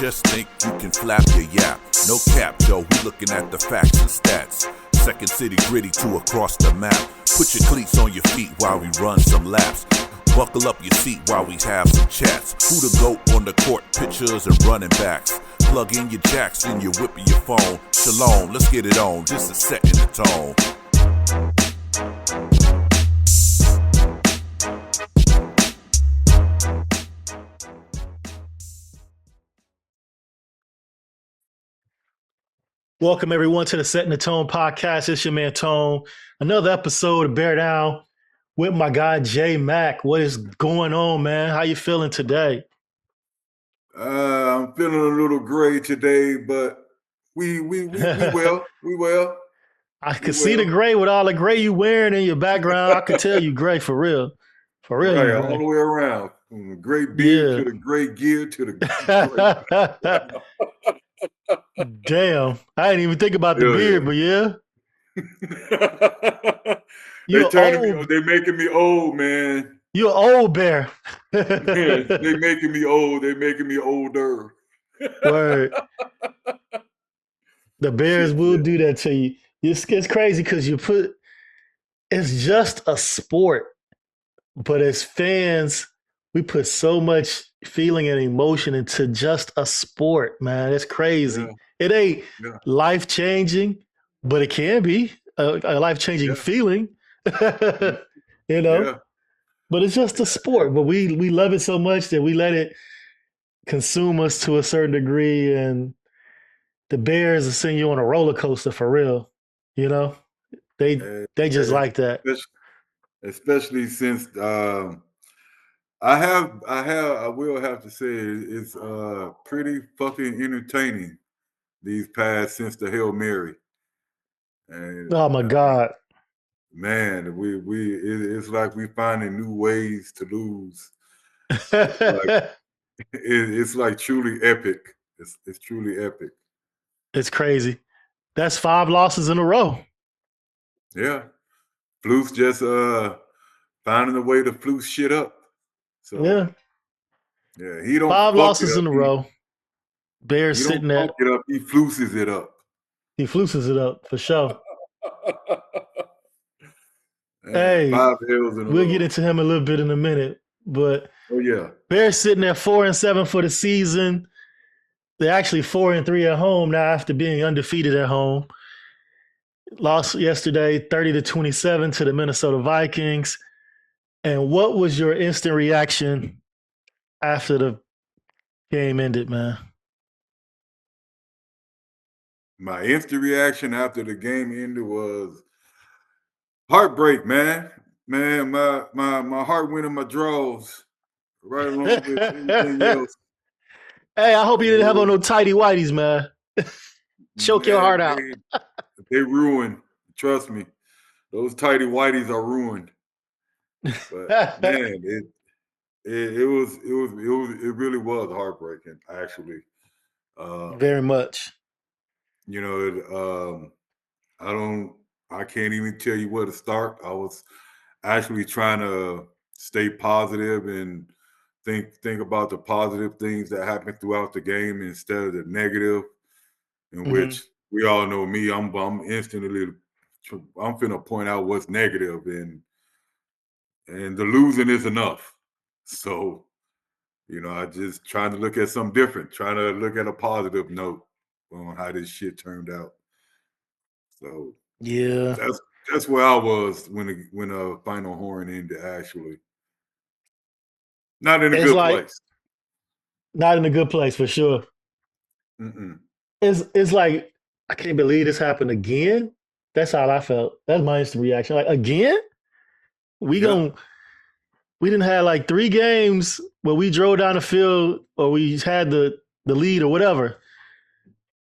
Just think you can flap your yap. No cap, yo, we looking at the facts and stats. Second city gritty to across the map. Put your cleats on your feet while we run some laps. Buckle up your seat while we have some chats. Who the GOAT on the court, pictures and running backs. Plug in your jacks and you're whipping your phone. Shalom, let's get it on, just a set in the tone. Welcome everyone to the Setting the Tone podcast. It's your man Tone. Another episode of Bear Down with my guy J Mac. What is going on, man? How you feeling today? I'm feeling a little gray today, but we well. I can see the gray with all the gray you wearing in your background. I can tell you gray for real. For real, right, all the way around. From the gray beard to the gray gear to the gray. Damn, I didn't even think about the beard, but yeah. They're making me old, man. You're an old bear. They're making me old. They're making me older. Word. The Bears will do that to you. It's crazy because it's just a sport, but as fans, we put so much feeling and emotion into just a sport, man. It's crazy. Yeah. It ain't life-changing, but it can be a life-changing feeling, you know? Yeah. But it's just a sport. But we love it so much that we let it consume us to a certain degree. And the Bears are sending you on a roller coaster for real, you know? They just like that. Especially since I will have to say it's pretty fucking entertaining since the Hail Mary. And, oh my God. Man, it's like we finding new ways to lose. It's like truly epic. It's truly epic. It's crazy. That's 5 losses in a row. Yeah. Fluke's just finding a way to fluke shit up. So yeah, he don't 5 losses in a row. Bears sitting there. He fluces it up. He fluces it up for sure. Man, hey, 5 L's in a we'll row. get into him a little bit in a minute, but yeah, Bears sitting at 4-7 for the season. They're actually 4-3 at home now after being undefeated at home. Lost yesterday 30-27 to the Minnesota Vikings. And what was your instant reaction after the game ended, man? My instant reaction after the game ended was heartbreak, man. Man, my heart went in my drawers right along with everything else. Hey, I hope you didn't have on no tighty whities, man. Choke your heart out. They ruined. Trust me, those tighty whities are ruined. But man, it really was heartbreaking, actually. Very much. You know, I can't even tell you where to start. I was actually trying to stay positive and think about the positive things that happened throughout the game instead of the negative, in which we all know me. I'm finna point out what's negative, and the losing is enough. So, you know, I just trying to look at something different, trying to look at a positive note on how this shit turned out. So yeah, that's where I was when the final horn ended. Actually, not in a good place. Not in a good place for sure. Mm-mm. It's like I can't believe this happened again. That's how I felt. That's my instant reaction. Like again, we didn't have like 3 games where we drove down the field or we had the lead or whatever,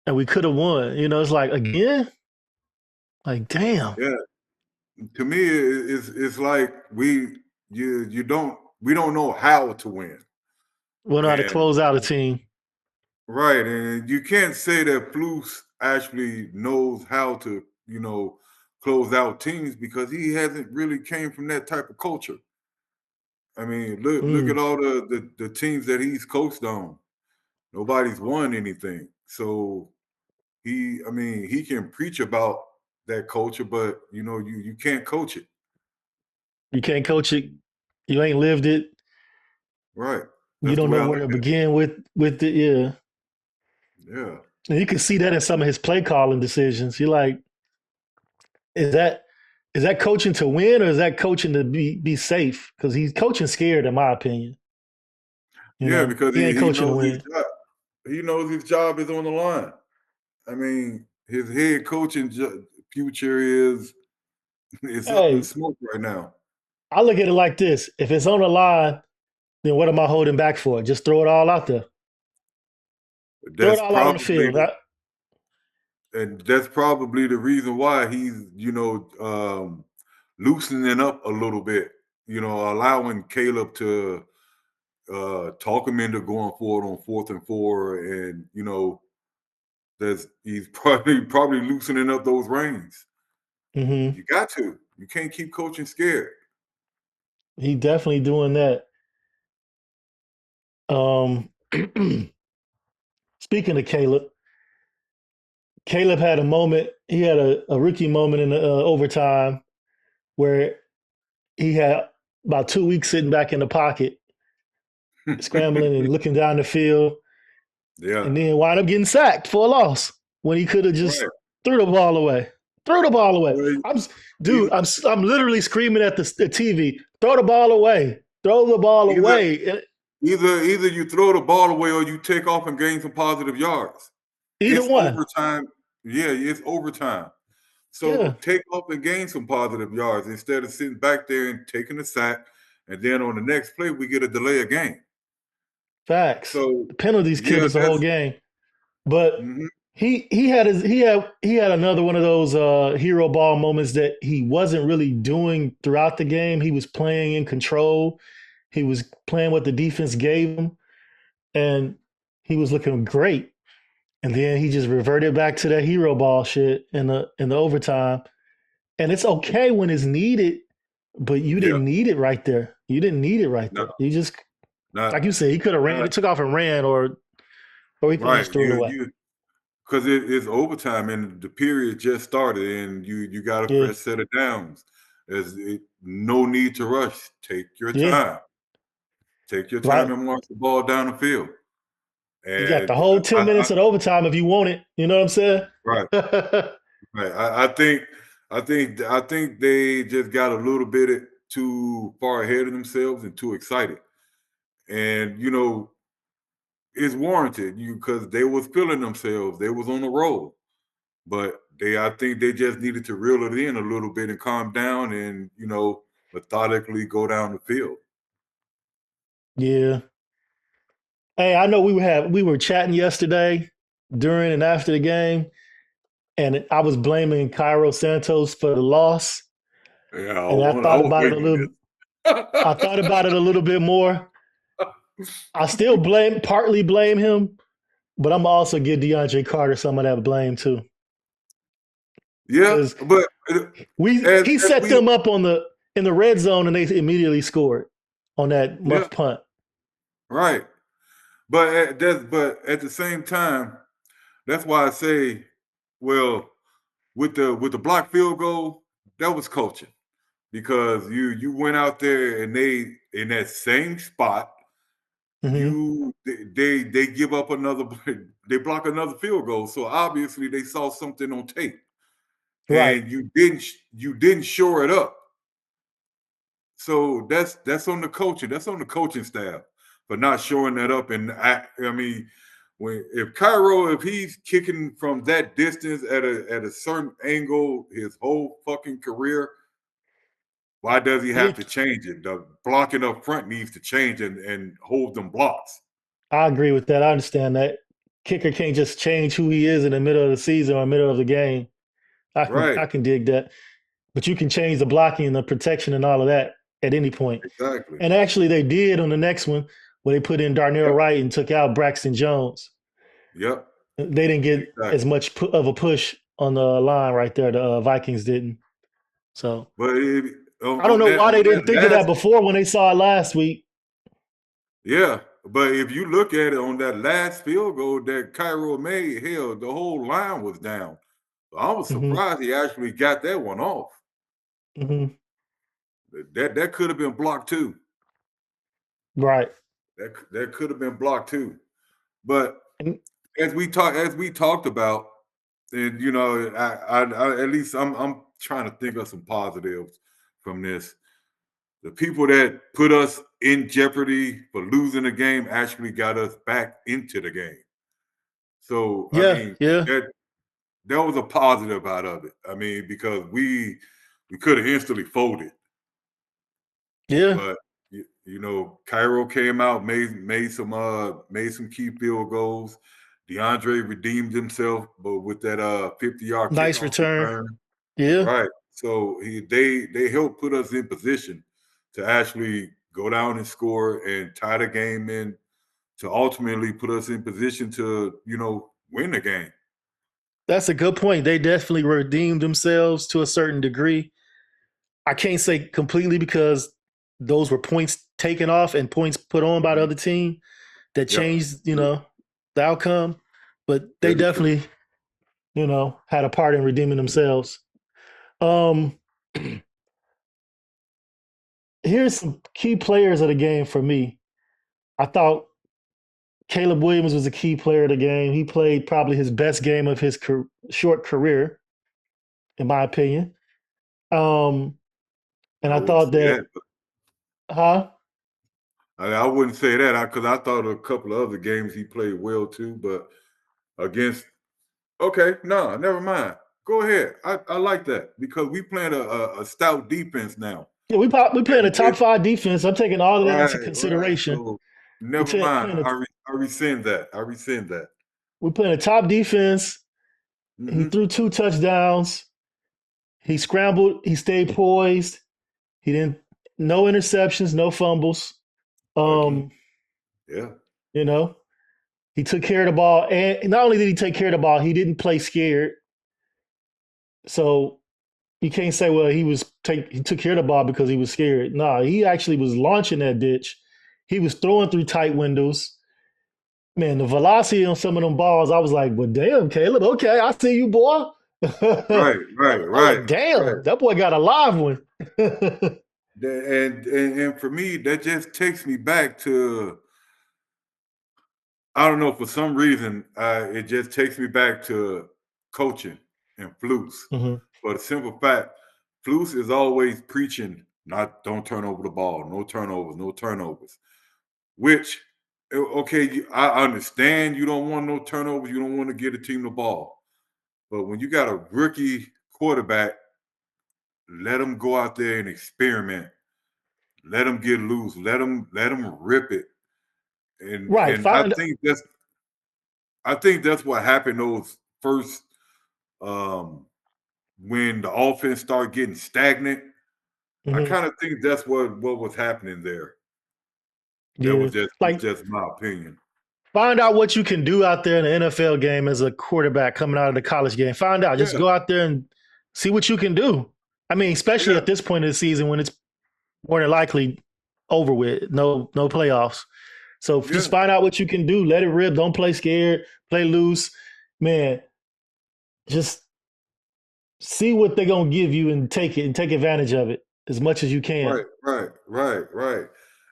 and we could have won. You know, it's like again. Like, damn. Yeah. To me, it's like we don't know how to win. We don't know how to close out a team. Right. And you can't say that Flus actually knows how to, you know, close out teams because he hasn't really came from that type of culture. I mean, look at all the teams that he's coached on. Nobody's won anything. So he can preach about that culture, but you can't coach it. You can't coach it. You ain't lived it. Right. You That's the don't way know I where look to at it. begin with it. Yeah. Yeah. And you can see that in some of his play calling decisions. You're like, is that coaching to win or is that coaching to be safe? Because he's coaching scared, in my opinion. Yeah, because He ain't he coaching to knows his win. job. He knows his job is on the line. I mean, his head coaching future is up in Hey, smoke right now. I look at it like this: if it's on the line, then what am I holding back for? Just throw it all out there. Throw it That's all out on the probably field. and that's probably the reason why he's loosening up a little bit. Allowing Caleb to talk him into going forward on 4th and 4, and he's probably loosening up those reins. Mm-hmm. You got to. You can't keep coaching scared. He definitely doing that. Um, speaking of Caleb had a moment. He had a rookie moment in the overtime where he had about 2 weeks sitting back in the pocket, scrambling and looking down the field, Yeah. and then wound up getting sacked for a loss when he could have just Right. threw the ball away. Threw the ball away. Well, Dude, either, I'm literally screaming at the TV. Throw the ball away. Throw the ball either away. either you throw the ball away or you take off and gain some positive yards. Either It's one. overtime. Yeah, it's overtime. So Yeah. take off and gain some positive yards instead of sitting back there and taking a sack. And then on the next play, we get a delay of game. Facts. So The penalties killed yeah, us the whole game. But mhm. he had another one of those hero ball moments that he wasn't really doing throughout the game. He was playing in control. He was playing what the defense gave him, and he was looking great. And then he just reverted back to that hero ball shit in the overtime. And it's okay when it's needed, but you Yeah, didn't need it right there. You didn't need it right no, there. You just, not like you said, he could have ran. He not took off and ran, or he could have right. just threw it away. You because it's overtime and the period just started, and you got a Yeah, fresh set of downs. No need to rush. Take your yeah, time. Take your time right. and march the ball down the field. You got the And whole 10 minutes of the overtime if you want it. You know what I'm saying? right, right. I think they just got a little bit too far ahead of themselves and too excited. And it's warranted because they was feeling themselves. They was on the roll. But I think they just needed to reel it in a little bit and calm down and, methodically go down the field. Yeah. Hey, I know we were chatting yesterday during and after the game, and I was blaming Cairo Santos for the loss. Yeah, And I I thought was about it a waiting on little. I thought about it a little bit more. I still partly blame him, but I'm also give DeAndre Carter some of that blame too, Yeah, because but he as set we them up in the red zone, and they immediately scored on that yeah, muff punt. right. But at the same time, that's why I say, well, with the block field goal, that was coaching because you went out there and they in that same spot Hmm. they give up another they block another field goal. So obviously they saw something on tape Right. and you didn't shore it up. So that's on the coaching. That's on the coaching staff for not showing that up. And I mean, if he's kicking from that distance at a certain angle his whole fucking career, why does he Yeah, have to change it? The blocking up front needs to change and hold them blocks. I agree with that. I understand that. Kicker can't just change who he is in the middle of the season or middle of the game. I can Right. I can dig that. But you can change the blocking and the protection and all of that at any point. Exactly. And actually they did on the next one where they put in Darnell Yep. Wright and took out Braxton Jones. Yep. They didn't get as Exactly. much of a push on the line right there. The Vikings didn't. So But I don't on know that why on they that didn't think of that last before when they saw it last week. yeah, But if you look at it on that last field goal that Cairo made, hell, the whole line was down. I was Hmm. surprised he actually got that one off. Hmm. That could have been blocked too. Right. That could have been blocked too. But And as we talked about, and I at least I'm trying to think of some positives from this. The people that put us in jeopardy for losing the game actually got us back into the game. So I yeah, mean yeah, that was a positive out of it. I mean, because we could have instantly folded, yeah. but Cairo came out, made some key field goals. DeAndre redeemed himself, but with that 50-yard Nice kickoff return. return. Yeah. Right. So they helped put us in position to actually go down and score and tie the game in to ultimately put us in position to, win the game. That's a good point. They definitely redeemed themselves to a certain degree. I can't say completely because those were points taken off and points put on by the Mhm. other team that Yep. changed, the outcome. But they Very true. definitely, had a part in redeeming themselves. Um, Here's some key players of the game for me. I thought Caleb Williams was a key player of the game. He played probably his best game of his short career, in my opinion. Um, and I I wouldn't thought say that, that. huh? I wouldn't say that because I thought a couple of other games he played well too, but against okay, no, never mind. Go ahead. I like that because we playing a stout defense now. Yeah, we playing a And top five defense. I'm taking all of that into right. consideration. So We never mind. playing a, I rescind that. I rescind that. we playing a top defense. He Hmm. threw 2 touchdowns. He scrambled. He stayed poised. He didn't no interceptions, no fumbles. Again, Um, yeah. you know, he took care of the ball, and not only did he take care of the ball, he didn't play scared. So you can't say, well, he took care of the ball because he was scared. No, he actually was launching that bitch. He was throwing through tight windows. Man, the velocity on some of them balls, I was like, well, damn, Caleb. Okay, I see you, boy. I Right, right, was right, like, right. damn, that boy got a live one. And for me, that just takes me back to I don't know for some reason it just takes me back to coaching and Flus. Mhm. For the simple fact, Flus is always preaching, not don't turn over the ball, no turnovers, no turnovers. Which okay, I understand you don't want no turnovers, you don't want to get a team the ball. But when you got a rookie quarterback, let him go out there and experiment. Let him get loose. Let him rip it. Right. And I think that's what happened those first um when the offense started getting stagnant. I Mhm. kind of think that's what was happening there. That Yeah. was Like, just my opinion. find out what you can do out there in the NFL game as a quarterback coming out of the college game. Find out. Just Yeah, go out there and see what you can do. I mean, especially yeah, at this point of the season when it's more than likely over with. No playoffs. So just yeah. find out what you can do. Let it rip. Don't play scared. Play loose. Man, just see what they're gonna give you and take it and take advantage of it as much as you can. Right, right, right, right.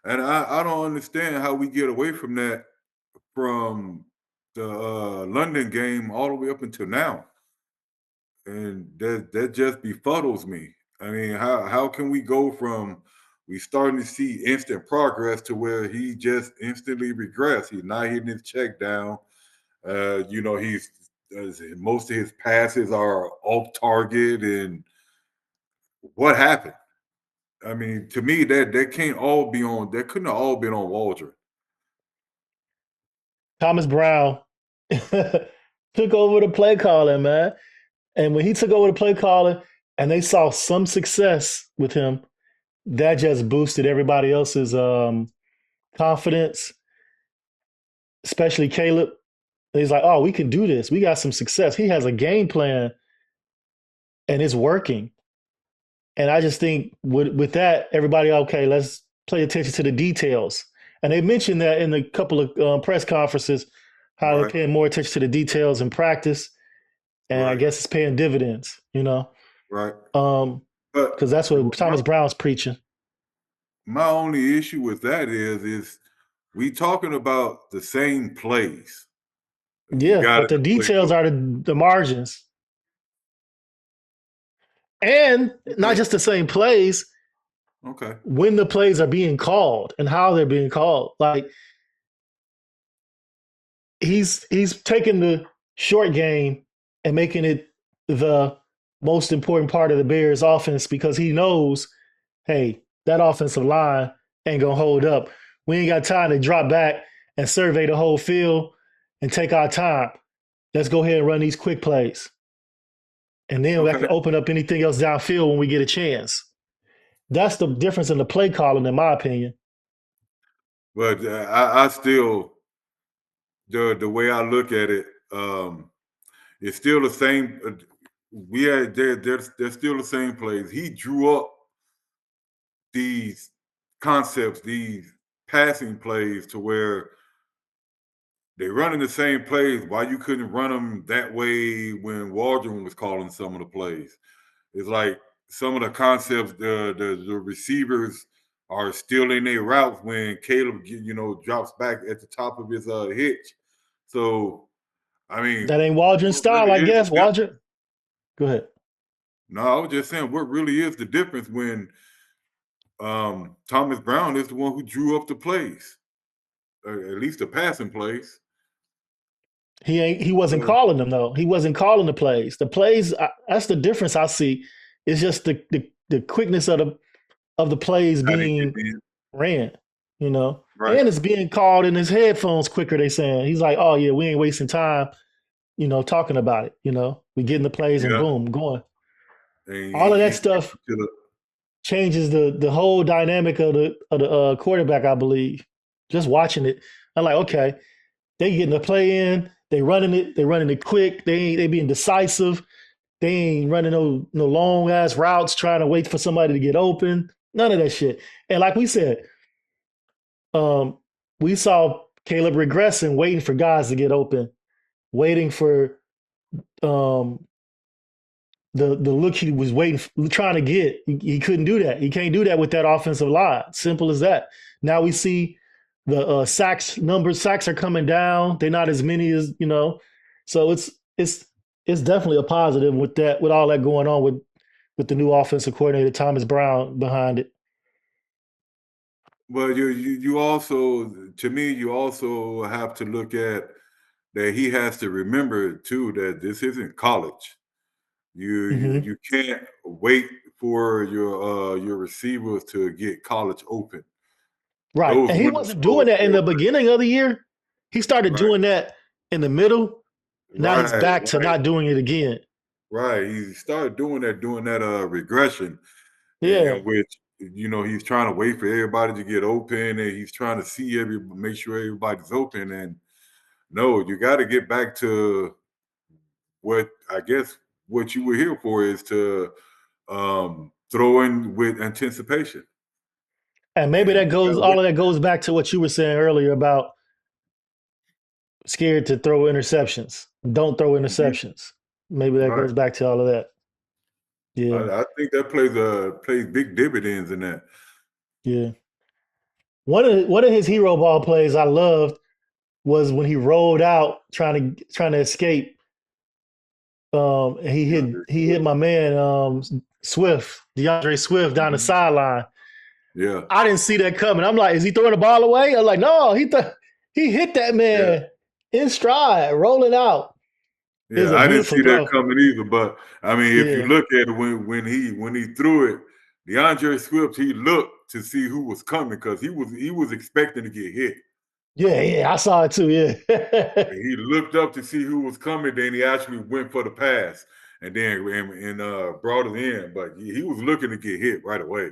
And I don't understand how we get away from that from the London game all the way up until now. And that just befuddles me. I mean, how can we go from we starting to see instant progress to where he just instantly regress? He's not hitting his check down. He's most of his passes are off target. And what happened? I mean, to me, that can't all be on. That couldn't have all been on Waldron. Thomas Brown took over the play calling, man. And when he took over the play calling and they saw some success with him, that just boosted everybody else's confidence, especially Caleb. He's like, oh, we can do this. We got some success. He has a game plan and it's working. And I just think with that, everybody, okay, let's pay attention to the details. And they mentioned that in a couple of press conferences, how they're Right, paying more attention to the details in practice, and I right, guess it's paying dividends. right. Um, But because that's what my Thomas Brown's preaching. my only issue with that is we talking about the same plays. You Yeah, got but it the to play. details are the margins, and not Okay, just the same plays. okay, When the plays are being called and how they're being called, like he's taking the short game and making it the most important part of the Bears offense because he knows, hey, that offensive line ain't gonna hold up. We ain't got time to drop back and survey the whole field and take our time. Let's go ahead and run these quick plays. And then that okay. can open up anything else downfield when we get a chance. That's the difference in the play calling, in my opinion. But I still the way I look at it, it's still the same. We had they're still the same plays. He drew up these concepts, these passing plays to where they're running the same plays. Why you couldn't run them that way when Waldron was calling some of the plays? It's like some of the concepts, the receivers are still in their routes when Caleb, drops back at the top of his hitch. So, I mean, That ain't Waldron's what style, really I is the guess. difference? Waldron, go ahead. No, I was just saying, what really is the difference when Thomas Brown is the one who drew up the plays, at least the passing plays. He wasn't So, calling them though. He wasn't calling the plays. The plays that's the difference I see. It's just the quickness of the plays how to get being in. ran, you know. Right. And it's being called in his headphones quicker, they saying. He's like, "Oh yeah, we ain't wasting time, talking about it. We getting the plays and Yeah. boom, going." And All of that he takes stuff it to the changes the whole dynamic of the quarterback, I believe. Just watching it, I'm like, okay, they getting the play in, they running it quick, they being decisive, they ain't running no long ass routes trying to wait for somebody to get open. None of that shit. And like we said, um, we saw Caleb regressing, waiting for guys to get open, waiting for um, the look he was trying to get. He couldn't do that. He can't do that with that offensive line. Simple as that. Now we see the sacks are coming down. They're not as many as. So it's definitely a positive with all that going on with the new offensive coordinator Thomas Brown behind it. Well, you also, to me, you also have to look at that he has to remember too that this isn't college. Hmm. You can't wait for your receivers to get college open. Right, Those and he windows wasn't close doing that in real the quick. beginning of the year. He started Right, doing that in the middle. Now he's right, back to right, not doing it again. right. He started doing that regression, Yeah, in which he's trying to wait for everybody to get open, and he's trying to make sure everybody's open. And no, you got to get back to what I guess what you were here for is to throw in with anticipation. and maybe And that you goes gotta all wait. of that goes back to what you were saying earlier about scared to throw interceptions. Don't throw Mhm. interceptions. Maybe that Right. goes back to all of that. Yeah, I think that plays big dividends in that. yeah. One of his hero ball plays I loved was when he rolled out trying to escape. And DeAndre he hit Swift. my man Swift, DeAndre Swift down the Mhm. sideline. Yeah, I didn't see that coming. I'm like, is he throwing the ball away? I'm like, no, he hit that yeah, man in stride, rolling out. It was yeah. a I didn't beautiful see that throw. coming either. But I mean, if you Yeah, look at it when he threw it, DeAndre Swift, he looked to see who was coming because he was expecting to get hit. yeah, yeah. I saw it too. Yeah, And he looked up to see who was coming. Then he actually went for the pass and then brought it in. But he was looking to get hit right away.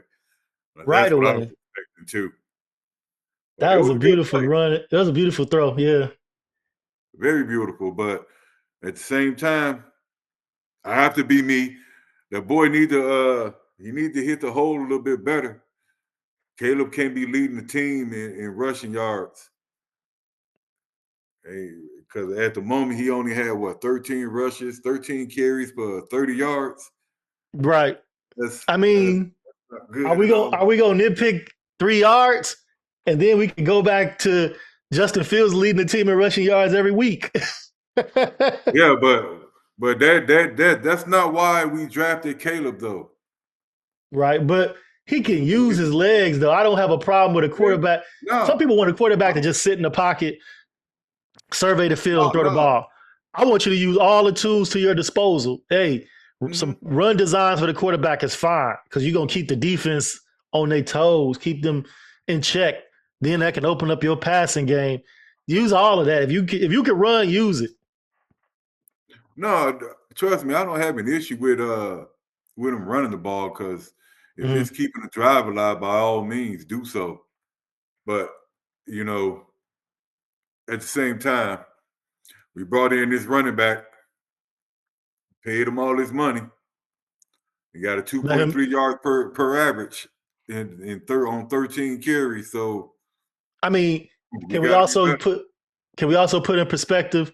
right That's what I was away. expecting too. But That it was was a a good beautiful play, run. That was a beautiful throw. Yeah. very beautiful. But at the same time, I have to be me. The boy need to he need to hit the hole a little bit better. Caleb can't be leading the team in rushing yards. Because at the moment he only had 13 rushes, 13 carries for 30 yards. Right. That's I mean, not good are we at all. gonna nitpick 3 yards, and then we can go back to Justin Fields leading the team in rushing yards every week? Yeah, but that's not why we drafted Caleb though. Right, but he can use his legs though. I don't have a problem with a quarterback. No, Some people want a quarterback to just sit in the pocket, survey the field, and throw the no. ball. I want you to use all the tools to your disposal. Hey, some run designs for the quarterback is fine because you're gonna keep the defense on their toes, keep them in check. Then that can open up your passing game. Use all of that. If you can run, use it. No, trust me, I don't have an issue with him running the ball because if it's keeping the drive alive, by all means, do so. But you know, at the same time, we brought in this running back, paid him all his money. He got a 2.3 yards per average on 13 carries. So I mean, can we also put in perspective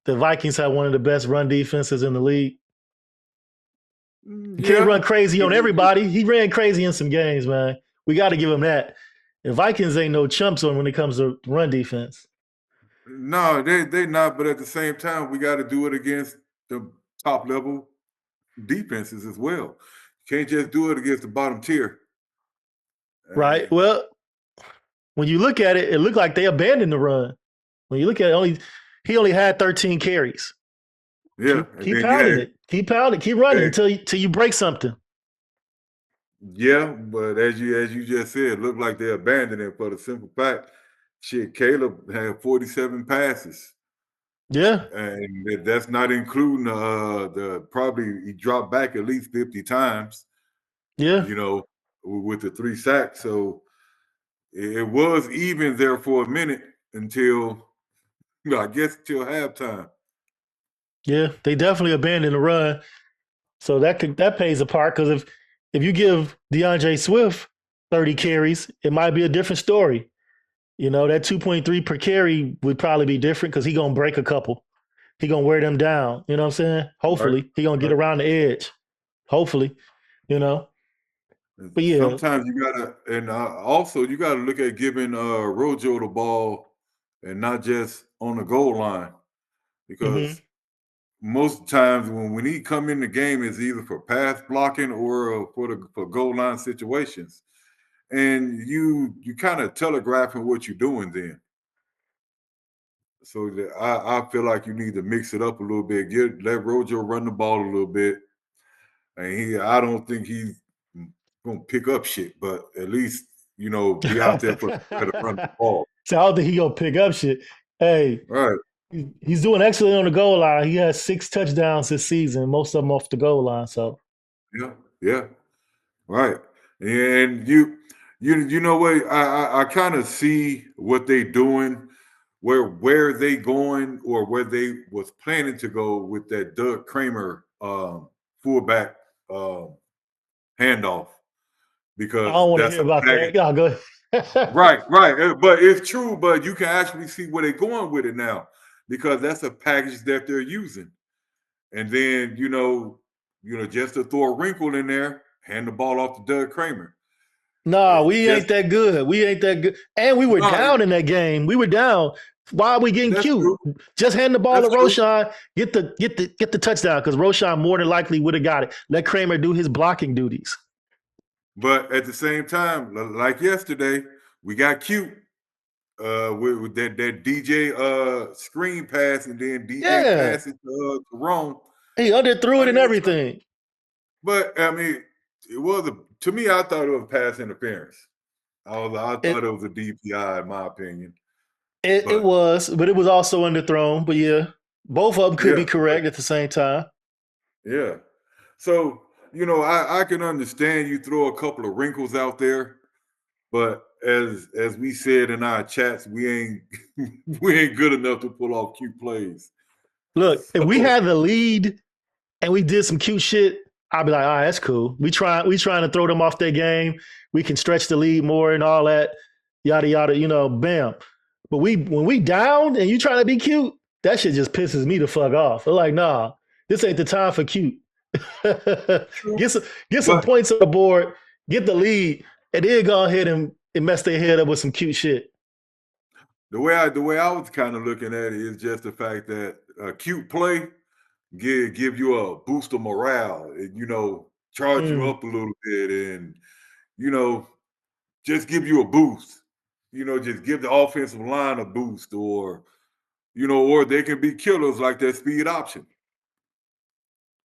the Vikings have one of the best run defenses in the league? He can't run crazy on everybody. He ran crazy in some games, man. We got to give him that. The Vikings ain't no chumps when it comes to run defense. No, they not. But at the same time, we got to do it against the top level defenses as well. You can't just do it against the bottom tier. Right. Well, when you look at it, it looked like they abandoned the run. When you look at it, he only had 13 carries. Yeah. Keep pounding it. Keep pounding. Keep running until you break something. Yeah, but as you just said, it looked like they abandoned it for the simple fact, shit, Caleb had 47 passes. Yeah. And that's not including the probably he dropped back at least 50 times. Yeah. You know, with the 3 sacks. So it was even there for a minute until till halftime. Yeah, they definitely abandoned the run. So that pays a part because if you give DeAndre Swift 30 carries, it might be a different story. You know, that 2.3 per carry would probably be different because he's going to break a couple. He's going to wear them down. You know what I'm saying? Hopefully. He's going to get around the edge. Hopefully, you know. But yeah. Sometimes you got to, and also you got to look at giving Rojo the ball and not just on the goal line. Because most times when he come in the game, it's either for pass blocking or for goal line situations. And you kind of telegraphing what you're doing then. So I feel like you need to mix it up a little bit. Let Rojo run the ball a little bit. And I don't think he's gonna pick up shit, but at least be out there for to run the ball. So I don't think he's gonna pick up shit. Hey, right. He's doing excellent on the goal line. He has 6 touchdowns this season, most of them off the goal line. So yeah. Right. And you know what? I kind of see what they doing, where they going, or where they was planning to go with that Doug Kramer fullback handoff. Because I don't want to hear about that. Y'all go ahead. Right. But it's true, but you can actually see where they're going with it now, because that's a package that they're using. And then, just to throw a wrinkle in there, hand the ball off to Doug Kramer. No, we ain't that good. We ain't that good. And we were down in that game. We were down. Why are we getting cute? True. Just hand the ball to Roschon, get the touchdown, because Roschon more than likely would have got it. Let Kramer do his blocking duties. But at the same time, like yesterday, we got cute with that DJ screen pass, and then DJ pass it to Rome. He underthrew it and everything. But I mean, to me, I thought it was pass interference. I thought it was a DPI, in my opinion. It was, but it was also underthrown. But yeah, both of them could be correct at the same time. Yeah. So, I can understand you throw a couple of wrinkles out there, but as we said in our chats, we ain't good enough to pull off cute plays. Look, if we had the lead and we did some cute shit, I'll be like, all right, that's cool. We trying to throw them off their game. We can stretch the lead more and all that, yada yada. Bam. But when we down and you trying to be cute, that shit just pisses me the fuck off. I'm like, nah, this ain't the time for cute. True. get some points on the board, get the lead, and then go ahead and mess their head up with some cute shit. The way I was kind of looking at it is just the fact that cute play give you a boost of morale, and, charge you up a little bit, and just give you a boost. Just give the offensive line a boost, or they can be killers like that speed option.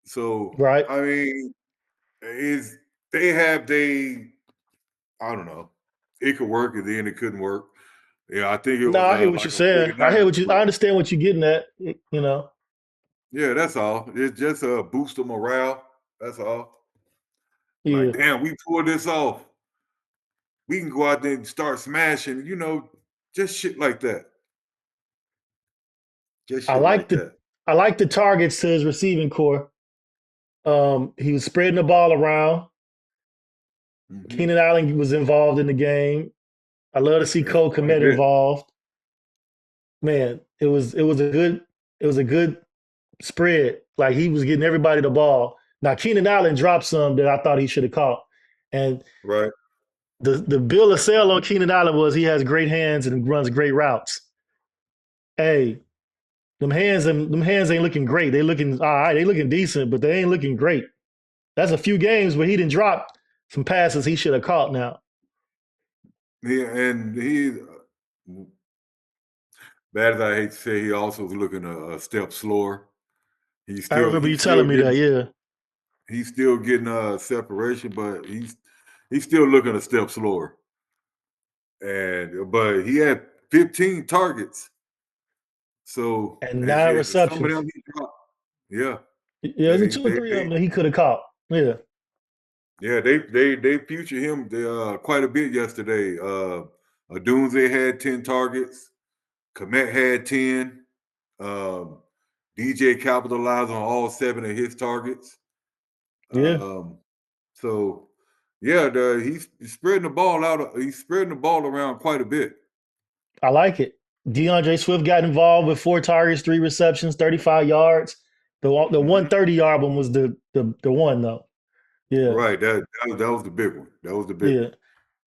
So Right. I mean, I don't know. It could work, and then it couldn't work. Yeah, I think it No, was I hear what like you're a saying. 49ers I play. understand what you're getting at. Yeah, that's all. It's just a boost of morale. That's all. Yeah. Like, damn, we pulled this off. We can go out there and start smashing, just shit like that. Just I shit like like the that. I like the targets to his receiving core. He was spreading the ball around. Mhm. Keenan Allen was involved in the game. I love to see That's Cole quite a Kmet bit. involved. Man, it was a good spread. Like, he was getting everybody the ball. Now Keenan Allen dropped some that I thought he should have caught. And Right. the bill of sale on Keenan Allen was he has great hands and runs great routes. Hey, them hands ain't looking great. They looking all right. They looking decent, but they ain't looking great. That's a few games where he didn't drop some passes he should have caught now. Yeah, and bad as I hate to say, he also was looking a step slower. He's I still remember you he's still telling me that, getting yeah. he's still getting separation, but he's still looking a step slower. But he had 15 targets. So And as, 9 as some of receptions. them he dropped. Yeah. Yeah, there's They two or they three of they them that he could have caught. Yeah. yeah, they featured him quite a bit yesterday. Adunze had 10 targets. Komet had 10. Um, DJ capitalized on all 7 of his targets. Yeah. So yeah, he's spreading the ball out. He's spreading the ball around quite a bit. I like it. DeAndre Swift got involved with 4 targets, 3 receptions, 35 yards. The Mhm. 130-yard one was the one though. Yeah. Right. That was the big one. That was the big Yeah.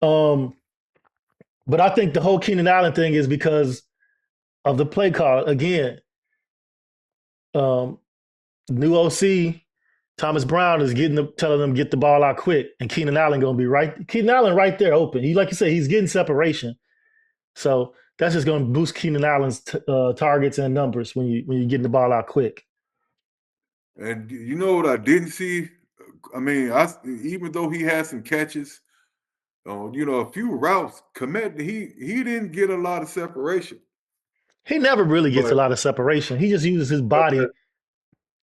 one. But I think the whole Keenan Allen thing is because of the play call. Again, um, new OC Thomas Brown is telling them get the ball out quick, and Keenan Allen gonna be right. Keenan Allen right there open. He, like you said, he's getting separation, so that's just gonna boost Keenan Allen's targets and numbers when you getting the ball out quick. And you know what I didn't see? I mean, even though he had some catches, a few routes, Komet, he didn't get a lot of separation. He never really gets a But lot of separation. He just uses his body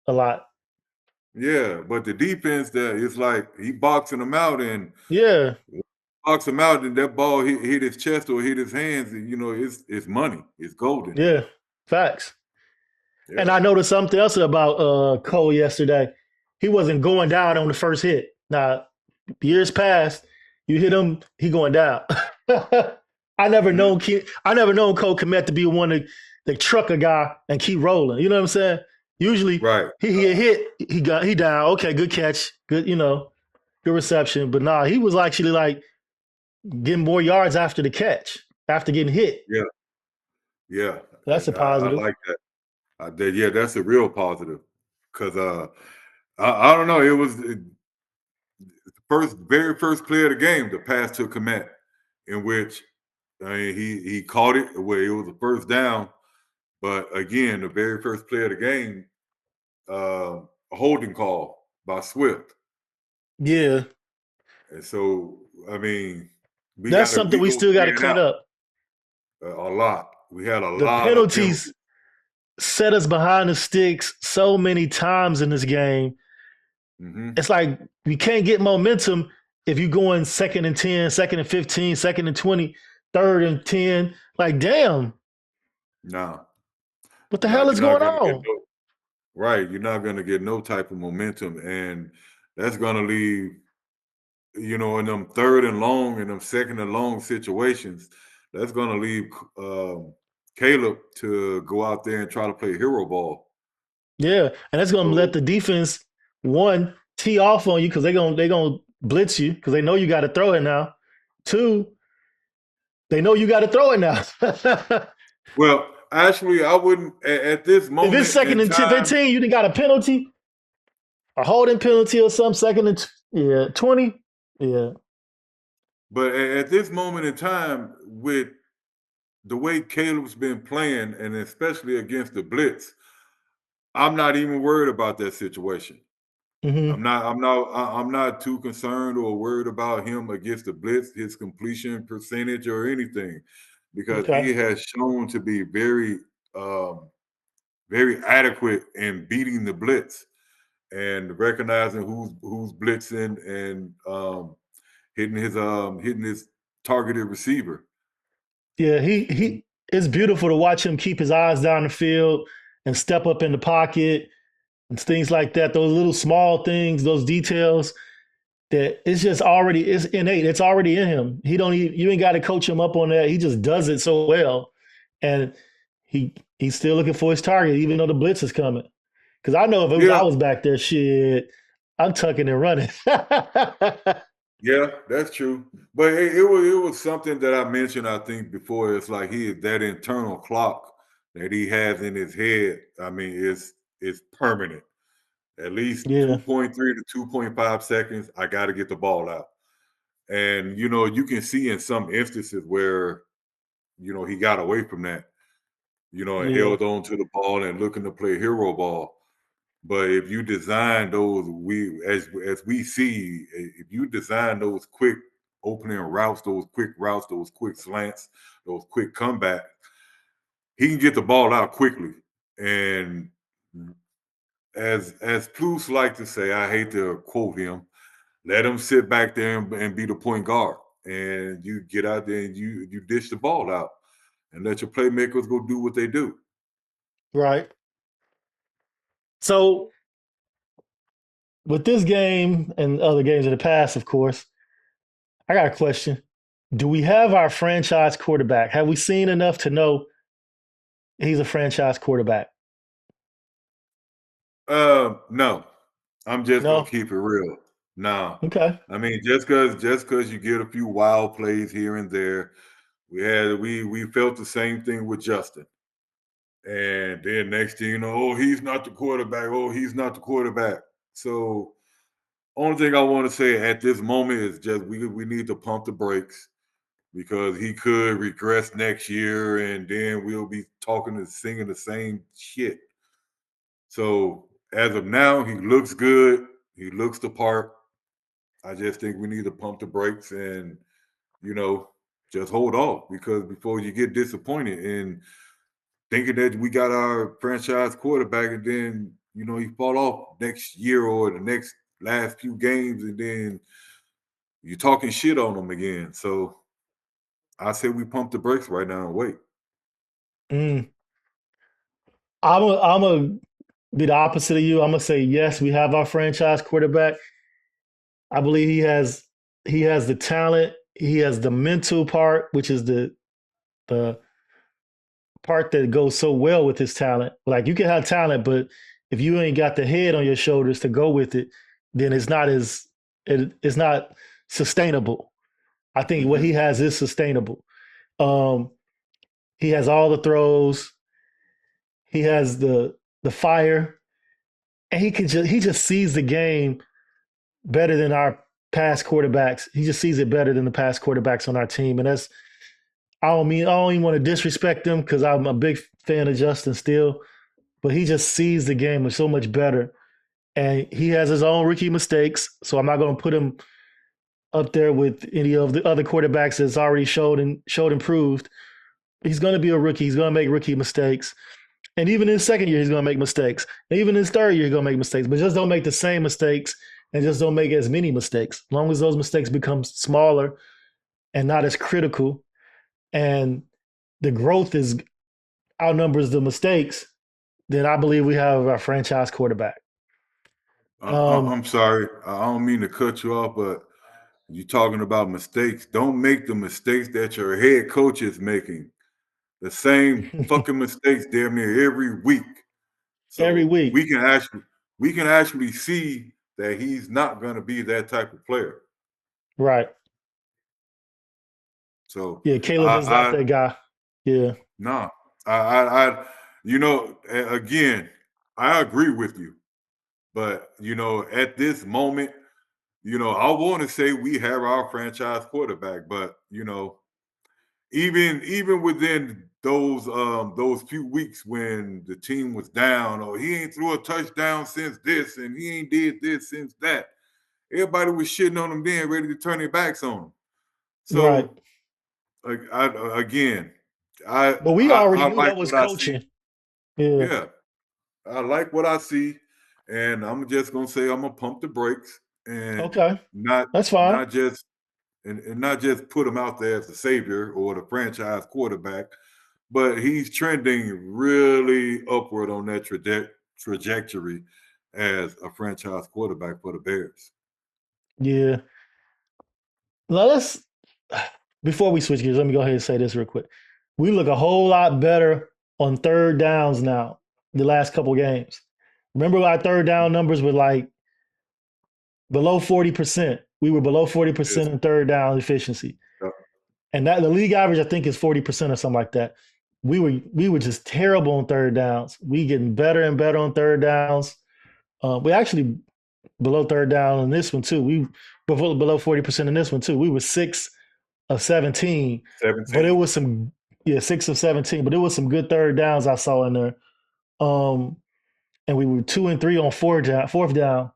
a lot. yeah, but the defense that it's like he boxing him out and Yeah, box him out, and that ball hit his chest or hit his hands. And, it's money. It's golden. yeah, facts. And Yeah. I noticed something else about Cole yesterday. He wasn't going down on the first hit. Now, years past, you hit him, he going down. I never Mhm. known Cole Kmet to be one to truck a guy and keep rolling. You know what I'm saying? Usually Right. he get hit, he down. Okay, good catch, good good reception. But nah, he was actually like getting more yards after the catch, after getting hit. Yeah. Yeah. That's a I positive. like that. Yeah, that's a real positive. Because I don't know. It was the very first play of the game, the pass to Komet, in which I mean he caught it where it was a first down. But again, the very first play of the game, a holding call by Swift. Yeah, And so, I mean, that's something we we go still got to 3 and clean out up. a lot. We had a The lot of penalties penalties. set us behind the sticks so many times in this game. Hmm. It's like we can't get momentum if you going 2nd and 10, 2nd and 15, 2nd and 20, 3rd and 10. Like, damn, No, what the no, hell you're is not going going to get on? no right. You're not going to get no type of momentum. And that's gonna leave, in them third and long and them second and long situations, that's gonna leave Caleb to go out there and try to play hero ball. Yeah, and that's going to let So the defense one tee off on you because they're gonna blitz you because they know you got to throw it now. Two, they know you got to throw it now. well, actually, I wouldn't at this If it's moment second in and time. 15, you done got a penalty, a holding penalty or something. Second and yeah 20. Yeah. But at this moment in time, with the way Caleb's been playing, and especially against the blitz, I'm not even worried about that situation. Hmm. I'm not too concerned or worried about him against the blitz, his completion percentage or anything, because Okay. he has shown to be um, very adequate in beating the blitz and recognizing who's blitzing and hitting his targeted receiver. Yeah, he it's beautiful to watch him keep his eyes down the field and step up in the pocket and things like that. Those little small things, those details that it's just already it's innate. It's already in him. He don't even, you ain't got to coach him up on that. He just does it so well, and he's still looking for his target even though the blitz is coming. Because I know if it was, I Yeah, was back there, shit, I'm tucking and running. yeah, that's true. But it was something that I mentioned, I think, before. It's like that internal clock that he has in his head. I mean, it's permanent. At least Yeah, 2.3 to 2.5 seconds, I got to get the ball out. And you can see in some instances where he got away from that, and yeah, held on to the ball and looking to play hero ball. But if you design those, as we see, if you design those quick opening routes, those quick slants, those quick comebacks, he can get the ball out quickly. And as Plus like to say, I hate to quote him, let him sit back there and be the point guard, and you get out there and you dish the ball out, and let your playmakers go do what they do. right. So with this game and other games in the past, of course, I got a question. Do we have our franchise quarterback? Have we seen enough to know he's a franchise quarterback? No, I'm just gonna No? keep it real. No, Okay. I mean just because you get a few wild plays here and there, we felt the same thing with Justin, and then next thing you know, oh he's not the quarterback. Oh he's not the quarterback. So only thing I want to say at this moment is just we need to pump the brakes because he could regress next year, and then we'll be talking and singing the same shit. So as of now, he looks good. He looks the part. I just think we need to pump the brakes and, you know, just hold off because before you get disappointed and thinking that we got our franchise quarterback and then, you fall off next year or the next last few games and then you're talking shit on them again. So I say we pump the brakes right now and wait. Mm. I'm a be the opposite of you. I'm gonna say yes, we have our franchise quarterback. I believe he has the talent, he has the mental part, which is the part that goes so well with his talent. Like you can have talent, but if you ain't got the head on your shoulders to go with it, then it's not sustainable. I think what he Hmm. has is sustainable. Um, he has all the throws, he has the fire, and he just sees the game better than our past quarterbacks. He just sees it better than the past quarterbacks on our team, and that's I don't even want to disrespect them because I'm a big fan of Justin still, but he just sees the game so much better, and he has his own rookie mistakes. So I'm not going to put him up there with any of the other quarterbacks that's already showed improved. He's going to be a rookie. He's going to make rookie mistakes. And even in his second year, he's going to make mistakes. And even in his third year, he's going to make mistakes. But just don't make the same mistakes and just don't make as many mistakes. As long as those mistakes become smaller and not as critical, and the growth is outnumbers the mistakes, then I believe we have our franchise quarterback. Um, I'm sorry. I don't mean to cut you off, but you're talking about mistakes. Don't make the mistakes that your head coach is making. The same fucking mistakes damn near every week. every So week, we can actually see that he's not going to be that type of player. right? So Yeah, Caleb is not I that guy. Yeah, no, I again, I agree with you, but at this moment, I want to say we have our franchise quarterback, but even within those few weeks when the team was down, or he ain't threw a touchdown since this, and he ain't did this since that. Everybody was shitting on him then, ready to turn their backs on him. right. So, like, again, I But we I, already I knew that like was what I see. coaching. Yeah. Yeah, I like what I see, and I'm just gonna say I'm gonna pump the brakes and Okay, not that's fine. not just and not just put him out there as the savior or the franchise quarterback, but he's trending really upward on that trajectory as a franchise quarterback for the Bears. Yeah. Let's before we switch gears, let me go ahead and say this real quick. We look a whole lot better on third downs now. The last couple games. Remember our third down numbers were like below 40%. We were below 40% Yes. in third down efficiency. Yep. And that the league average, I think, is 40% or something like that. We were just terrible on third downs. We getting better and better on third downs. We actually below third down in this one too. We were below 40% in this one too. We were 6 of 17, but it 17. was some 6 of 17, but it was some good third downs I saw in there. Um, and we were 2 and 3 on fourth down.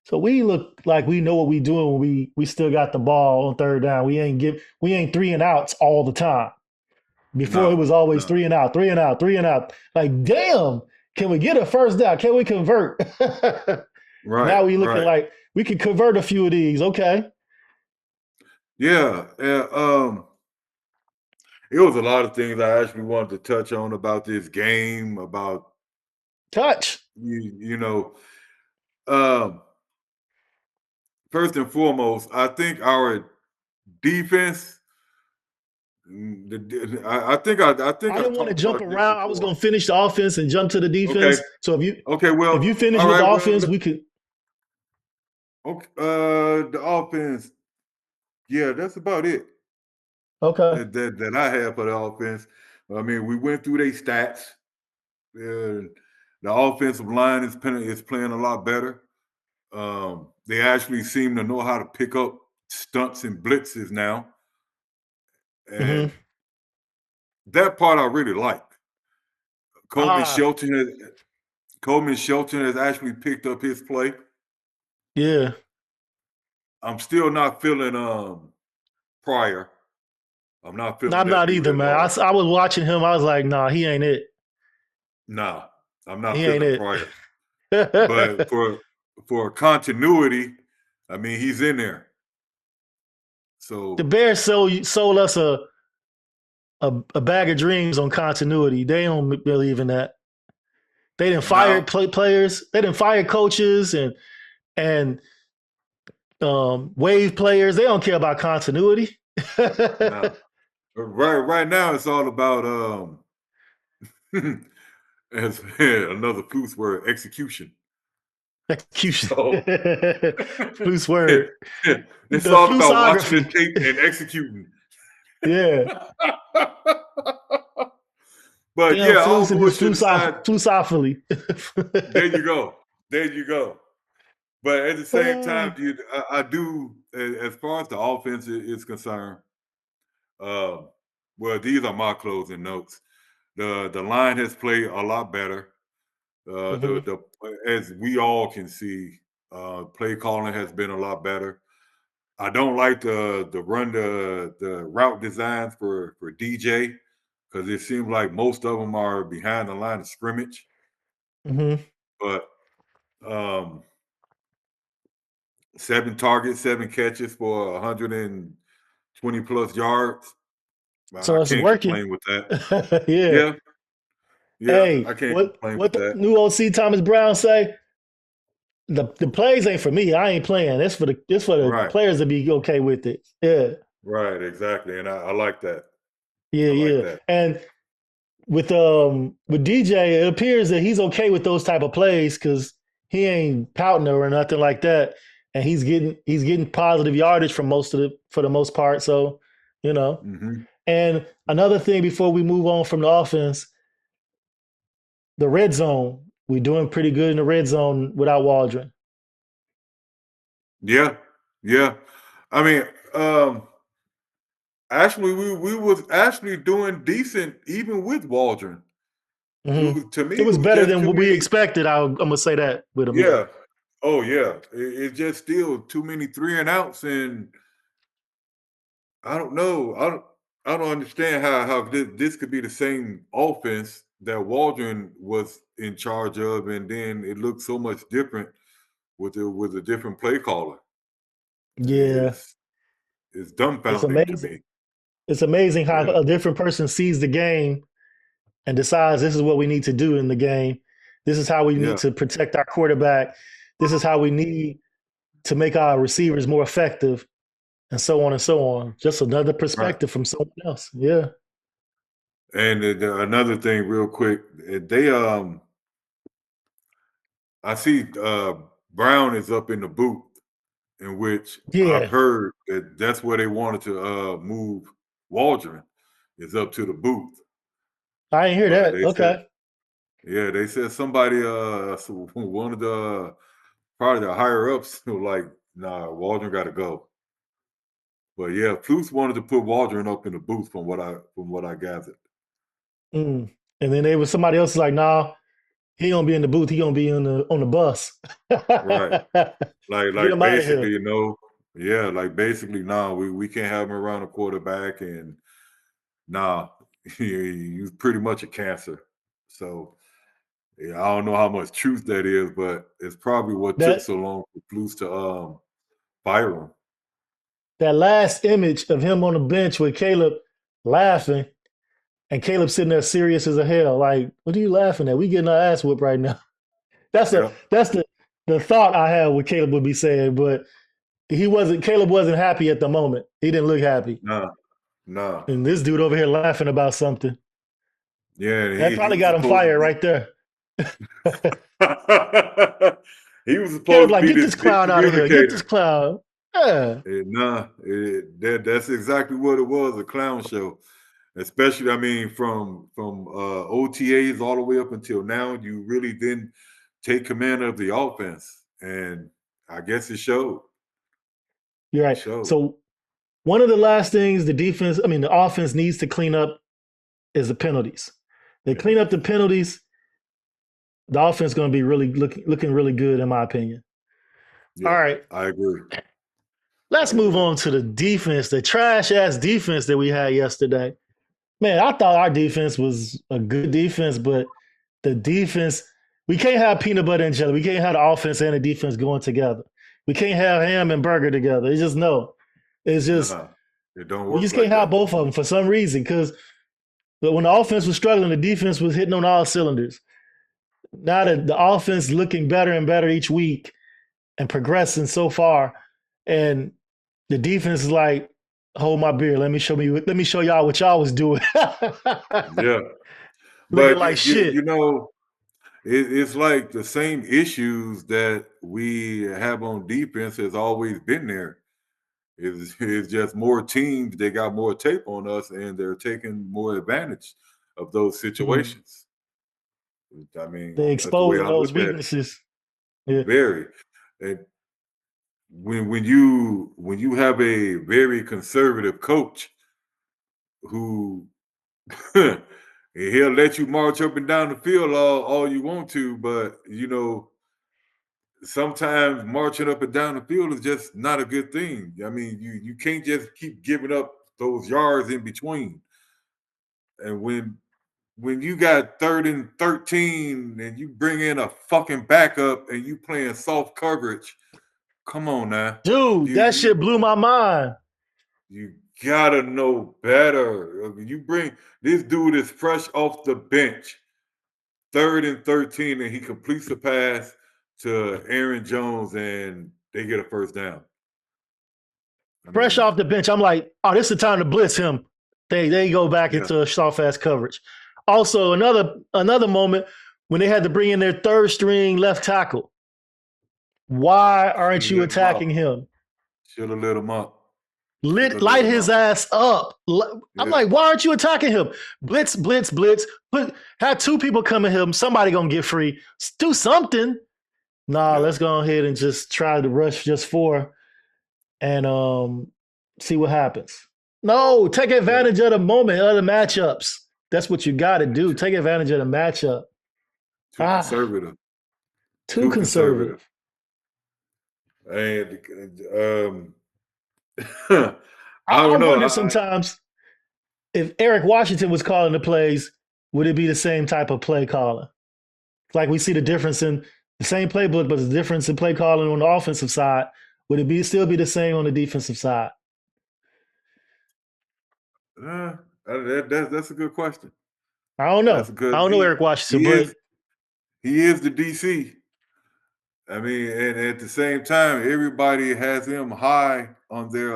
So we look like we know what we doing when we still got the ball on third down. We ain't three and outs all the time. Before it No, was always no. three and out, three and out, three and out. Like, damn, can we get a first down? Can we convert? Right, Now we looking right. like we can convert a few of these. Okay. Yeah. It was a lot of things I actually wanted to touch on about this game, about Touch. you know, um, first and foremost, I think our defense. I think I I didn't want to talked jump about this around. I was before. gonna finish the offense and jump to the Okay. defense. So Okay. if you Well, finish all with right. the Well, offense, we could. okay. The offense. Yeah, that's about it. Okay. That I have for the offense. I mean, we went through their stats. And the offensive line is playing a lot better. They actually seem to know how to pick up stunts and blitzes now, Hmm. and that part I really like. Coleman Ah, Shelton has Coleman Shelton has actually picked up his play. yeah. I'm still not feeling Pryor. I'm not feeling I'm that not dude either, at man. all. I was watching him. I was like, nah, he ain't it. Nah, I'm not He ain't feeling it. Pryor. But for continuity, I mean, he's in there. The So Bears sold us a bag of dreams on continuity. They don't believe in that. They didn't fire now, players. They didn't fire coaches and wave players. They don't care about continuity. now, right now, it's all about as another Clues word, execution. Execution. So Loose word. it's The all about watching the flusography. tape and executing. Yeah. But Damn, yeah, all Flus and his bullshit aside, flusophily. there you go. There you go. But at the same time, dude, I do, as far as the offense is concerned, um, well, these are my closing notes. The line has played a lot better. Hmm. The As we all can see, play calling has been a lot better. I don't like the route designs for DJ because it seems like most of them are behind the line of scrimmage. Hmm. But um, 7 targets, 7 catches for 120 plus yards. I So it's can't working. complain with that. Yeah. Yeah, yeah, Hey, I can't what complain what with the that. new OC Thomas Brown say? the plays ain't for me. I ain't playing. It's for the Right, players to be okay with it. Yeah, right, exactly. And I like that. yeah, I like yeah. that. And with DJ, it appears that he's okay with those type of plays because he ain't pouting or nothing like that, and he's getting positive yardage from for the most part. So, you know. Hmm. And another thing before we move on from the offense, the red zone. We're doing pretty good in the red zone without Waldron. Yeah, yeah. I mean, actually, we was actually doing decent even with Waldron. Hmm. To me, It it was was better just than too what we many. expected. I'm gonna say that with him. Yeah. Yeah. Oh yeah. It's just still too many three and outs, and I don't know. I don't understand how this could be the same offense that Waldron was in charge of, and then it looked so much different with a different play caller. Yeah. It's It's dumbfounding to amazing. me. It's amazing how Yeah. a different person sees the game and decides this is what we need to do in the game. This is how we need Yeah. to protect our quarterback. This is how we need to make our receivers more effective, and so on and so on. Just another Right. perspective from someone else. Yeah. And another thing, real quick, they I see Brown is up in the booth, in which I've Yeah. heard that that's where they wanted to move Waldron is up to the booth. I didn't hear But that. they said, Okay. yeah, they said somebody, one of the probably the higher ups, were like, nah, Waldron got to go. But yeah, Flus wanted to put Waldron up in the booth from what I gathered. Mm. And then there was somebody else like, nah, he gonna be in the booth. He gonna be on the bus. Right. Get Like him out of basically, here. yeah, like basically, nah, we can't have him around a quarterback, and nah, he's pretty much a cancer. So yeah, I don't know how much truth that is, but it's probably what took That so long for Flus to fire him. that last image of him on the bench with Caleb laughing and Caleb sitting there serious as a hell. Like, what are you laughing at? We getting our ass whooped right now. Yeah. That's the thought I had what Caleb would be saying, but Caleb wasn't happy at the moment. He didn't look happy. Nah, nah. And this dude over here laughing about something. Yeah, That he probably was got him supposed to fired be. right there. He was Caleb supposed to like, be get this this big clown out of here. Get this communicator. clown. Yeah. Nah, that's exactly what it was, a clown show. Especially, I mean, from OTAs all the way up until now, you really didn't take command of the offense, and I guess it showed. You're It right. showed. So one of the last things the offense needs to clean up is the penalties. They clean up Penalties. the penalties, the offense is going to be really looking really good, in my opinion. All Yeah, right, I agree. I let's move agree. on to the defense, the trash ass defense that we had yesterday. Man, I thought our defense was a good defense, but the defense, we can't have peanut butter and jelly. We can't have the offense and the defense going together. We can't have ham and burger together. It's just no. It's just Nah, it don't we work just can't like have that. both of them for some reason. Because when the offense was struggling, the defense was hitting on all cylinders. Now that the offense looking better and better each week and progressing so far, and the defense is like, hold my beer. Let me show y'all what y'all was doing. Yeah, Looking but like shit. it's like the same issues that we have on defense has always been there. It's just more teams, they got more tape on us, and they're taking more advantage of those Mm. situations. I mean, They that's the way exposing I those look at it. weaknesses. Yeah. Very. And when you have a very conservative coach who he'll let you march up and down the field all you want to, but sometimes marching up and down the field is just not a good thing. I mean, you can't just keep giving up those yards in between. And when you got 3rd and 13 and you bring in a fucking backup and you playing soft coverage, come on now. Dude, You that you shit blew my mind. you gotta know better. You bring this dude is fresh off the bench, 3rd and 13, and he completes the pass to Aaron Jones and they get a first down. Fresh off the bench, I'm like, oh, this is the time to blitz him. They go back Yeah. into a soft ass coverage. Also, another moment when they had to bring in their third string left tackle. Why aren't you attacking him? Should have lit him up. Light his ass up. I'm like, why aren't you attacking him? Blitz, blitz, blitz. Have two people come at him. Somebody gonna get free. Do something. Nah, let's go ahead and just try to rush just 4 and see what happens. No, take advantage of the moment, of the matchups. That's what you got to do. Take advantage of the matchup. Too conservative. Too conservative. And I don't know. Wonder sometimes if Eric Washington was calling the plays, would it be the same type of play calling? Like we see the difference in the same playbook, but the difference in play calling on the offensive side. Would it still be the same on the defensive side? That's a good question. I don't know. I don't know Eric Washington, but he is the DC. I mean, and at the same time, everybody has him high on their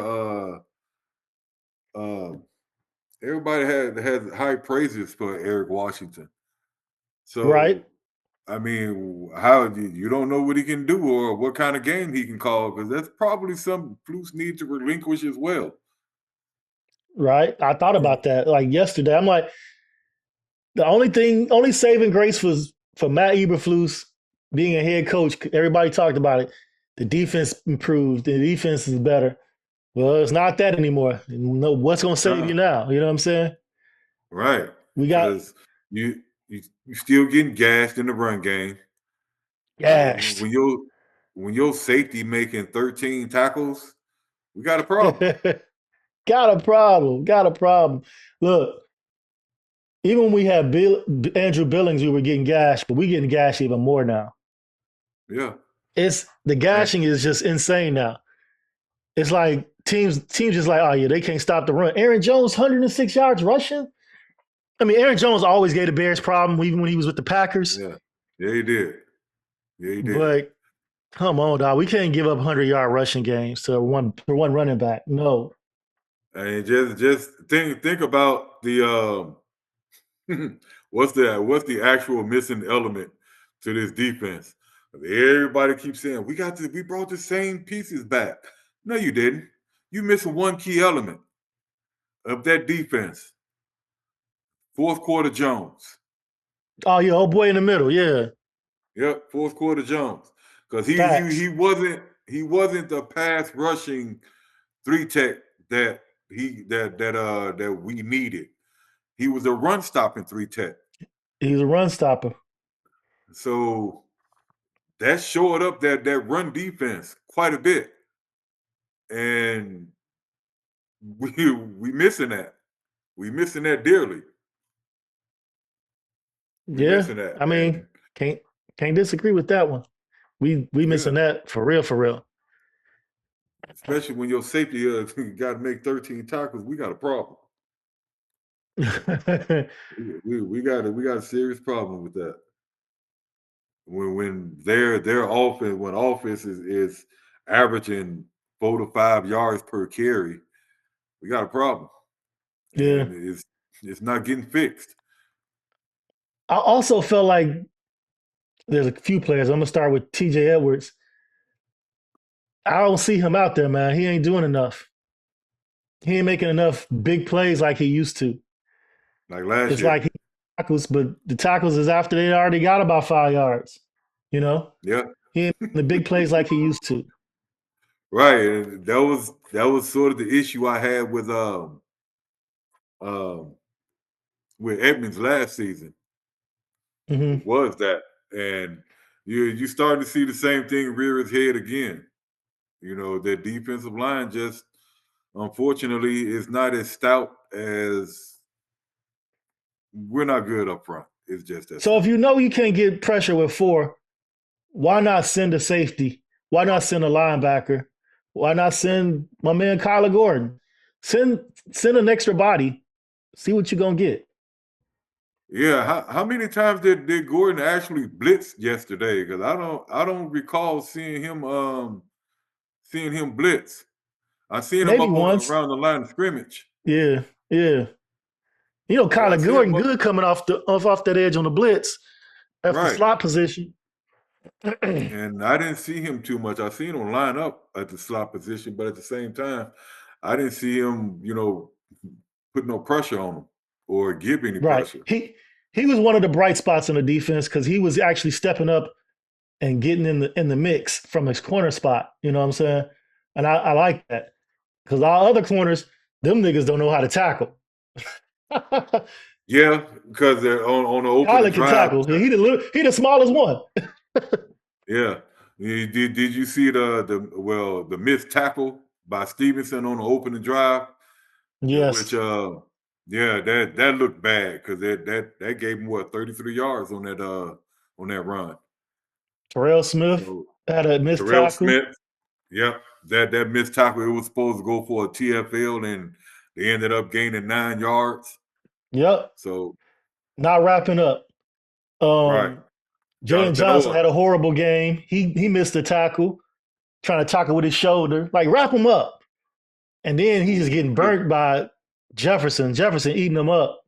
everybody has high praises for Eric Washington. So right. I mean, how you don't know what he can do or what kind of game he can call, because that's probably something Flus need to relinquish as well. Right. I thought about that like yesterday. I'm like, the only saving grace was for Matt Eberflus being a head coach. Everybody talked about it. The defense improved. The defense is better. Well, it's not that anymore. No, what's going to save you now? You know what I'm saying? Right. We got you still getting gassed in the run game. Gashed. When your safety making 13 tackles, we got a problem. Got a problem. Look, even when we had Andrew Billings, we were getting gashed, but we're getting gashed even more now. Yeah. It's the gashing is just insane now. It's like teams just like, oh yeah, they can't stop the run. Aaron Jones, 106 yards rushing. I mean, Aaron Jones always gave the Bears problem, even when he was with the Packers. Yeah, he did. But come on, dog. We can't give up 100-yard rushing games to one running back. No. And just think about the what's the actual missing element to this defense. Everybody keeps saying we brought the same pieces back. No, you didn't. You missing one key element of that defense. Fourth quarter Jones. Oh yeah, old boy in the middle, yeah. Yep, fourth quarter Jones. Because he wasn't the pass rushing 3-tech that we needed. He was a run stopping 3-tech. He's a run stopper. So that shored up that run defense quite a bit. And we missing that. We missing that dearly. Missing that. I mean, can't disagree with that one. We missing that for real. Especially when your safety got to make 13 tackles, we got a problem. we got a serious problem with that. When their offense is averaging 4 to 5 yards per carry, we got a problem. Yeah, and it's not getting fixed. I also felt like there's a few players. I'm gonna start with T.J. Edwards. I don't see him out there, man. He ain't doing enough. He ain't making enough big plays like he used to. Like last year. It's like he tackles, but the tackles is after they already got about 5 yards. You know? Yeah. He ain't making the big plays like he used to. Right. And that was sort of the issue I had with Edmonds last season. Mm-hmm. Was that. And you starting to see the same thing rear its head again. You know, the defensive line just unfortunately is not as stout as we're not good up front. It's just that. So if you know you can't get pressure with 4, why not send a safety? Why not send a linebacker? Why not send my man Kyler Gordon? Send an extra body. See what you're gonna get. Yeah, how many times did Gordon actually blitz yesterday? Because I don't recall seeing him blitz. I seen him Maybe up on once. around the line of scrimmage. Yeah, yeah. You know, Yeah, I Kyler seen him Gordon up good coming off that edge on the blitz. That's the right. slot position. And I didn't see him too much. I seen him line up at the slot position, but at the same time, I didn't see him, put no pressure on him or give any Right. pressure. He was one of the bright spots in the defense because he was actually stepping up and getting in the mix from his corner spot. You know what I'm saying? And I like that because our other corners, them niggas don't know how to tackle. Yeah, because they're on the opening Kyler can drive. tackle. He the smallest one. Yeah. Did you see the missed tackle by Stevenson on the opening drive? Which Yes. yeah, that looked bad because that gave him what 33 yards on that run. Terrell Smith So had a missed Terrell tackle. Smith, yep, that missed tackle, it was supposed to go for a TFL and they ended up gaining 9 yards. Yep. So Not wrapping up. right. Jalen Jonathan Johnson Owen. had a horrible game. He missed a tackle, trying to tackle with his shoulder. Like wrap him up. And then he's just getting burnt by Jefferson. Jefferson eating him up.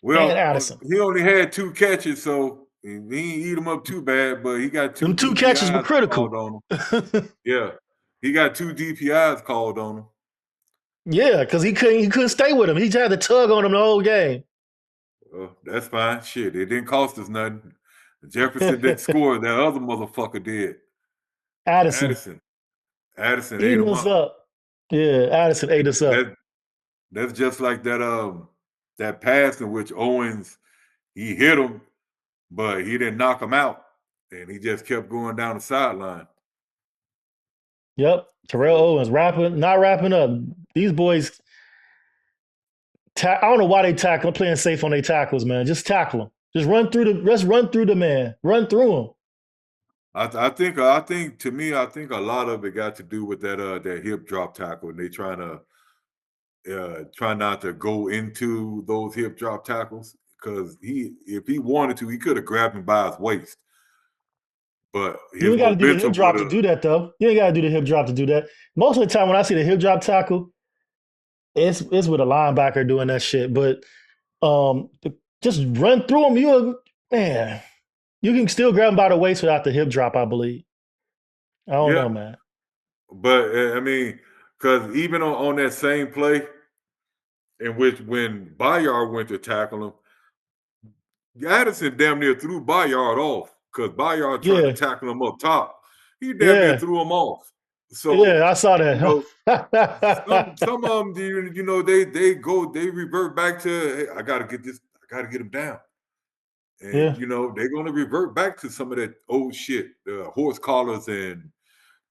And Well, Addison. he only had 2 catches, so he didn't eat him up too bad, but he got two Them two catches were DPIs called critical. on him. Yeah. He got 2 DPIs called on him. Yeah, because he couldn't stay with him. He just had to tug on him the whole game. That's fine. Shit, it didn't cost us nothing. Jefferson didn't score. That other motherfucker did. Addison Addison. Addison ate eating him us up. up. Yeah, Addison ate us up. That's just like that pass in which Owens he hit him, but he didn't knock him out, and he just kept going down the sideline. Yep. Terrell So Owens not wrapping up. These boys, I don't know why they tackle, playing safe on their tackles, man. Just tackle them. Just run through the man. Run through him. I think to me, I think a lot of it got to do with that hip drop tackle, and they trying to try not to go into those hip drop tackles because if he wanted to, he could have grabbed him by his waist, but You his ain't got to do the hip momentum would drop to have. do that, though. You ain't got to do the hip drop to do that. Most of the time, when I see the hip drop tackle, it's with a linebacker doing that shit. But um, just run through him. Man, you can still grab him by the waist without the hip drop, I believe. I don't Yeah, know, man. but I mean, because even on that same play, in which when Bayard went to tackle him, Addison damn near threw Bayard off because Bayard tried to Yeah, tackle him up top. He damn near yeah, threw him off. yeah. So I saw you know, that. some of them, they revert back to, hey, I got to get him down, and Yeah, they're gonna revert back to some of that old shit, horse collars and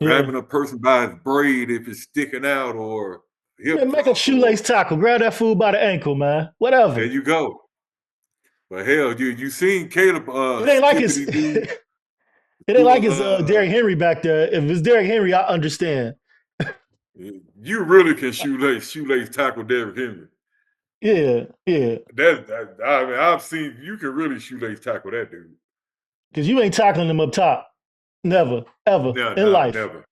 yeah. grabbing a person by his braid if it's sticking out or hip Man, make a drop or shoelace tackle. Grab that fool by the ankle, man. there Whatever. you go. But hell, you seen Caleb It ain't like it's skippity do it ain't do like it's Derrick Henry back there. If it's Derrick Henry, I understand. you really can shoelace tackle Derrick Henry. Yeah, yeah. I mean, I've seen you can really shoelace tackle that dude. Because you ain't tackling them up top. Never, ever No, in no, life. never,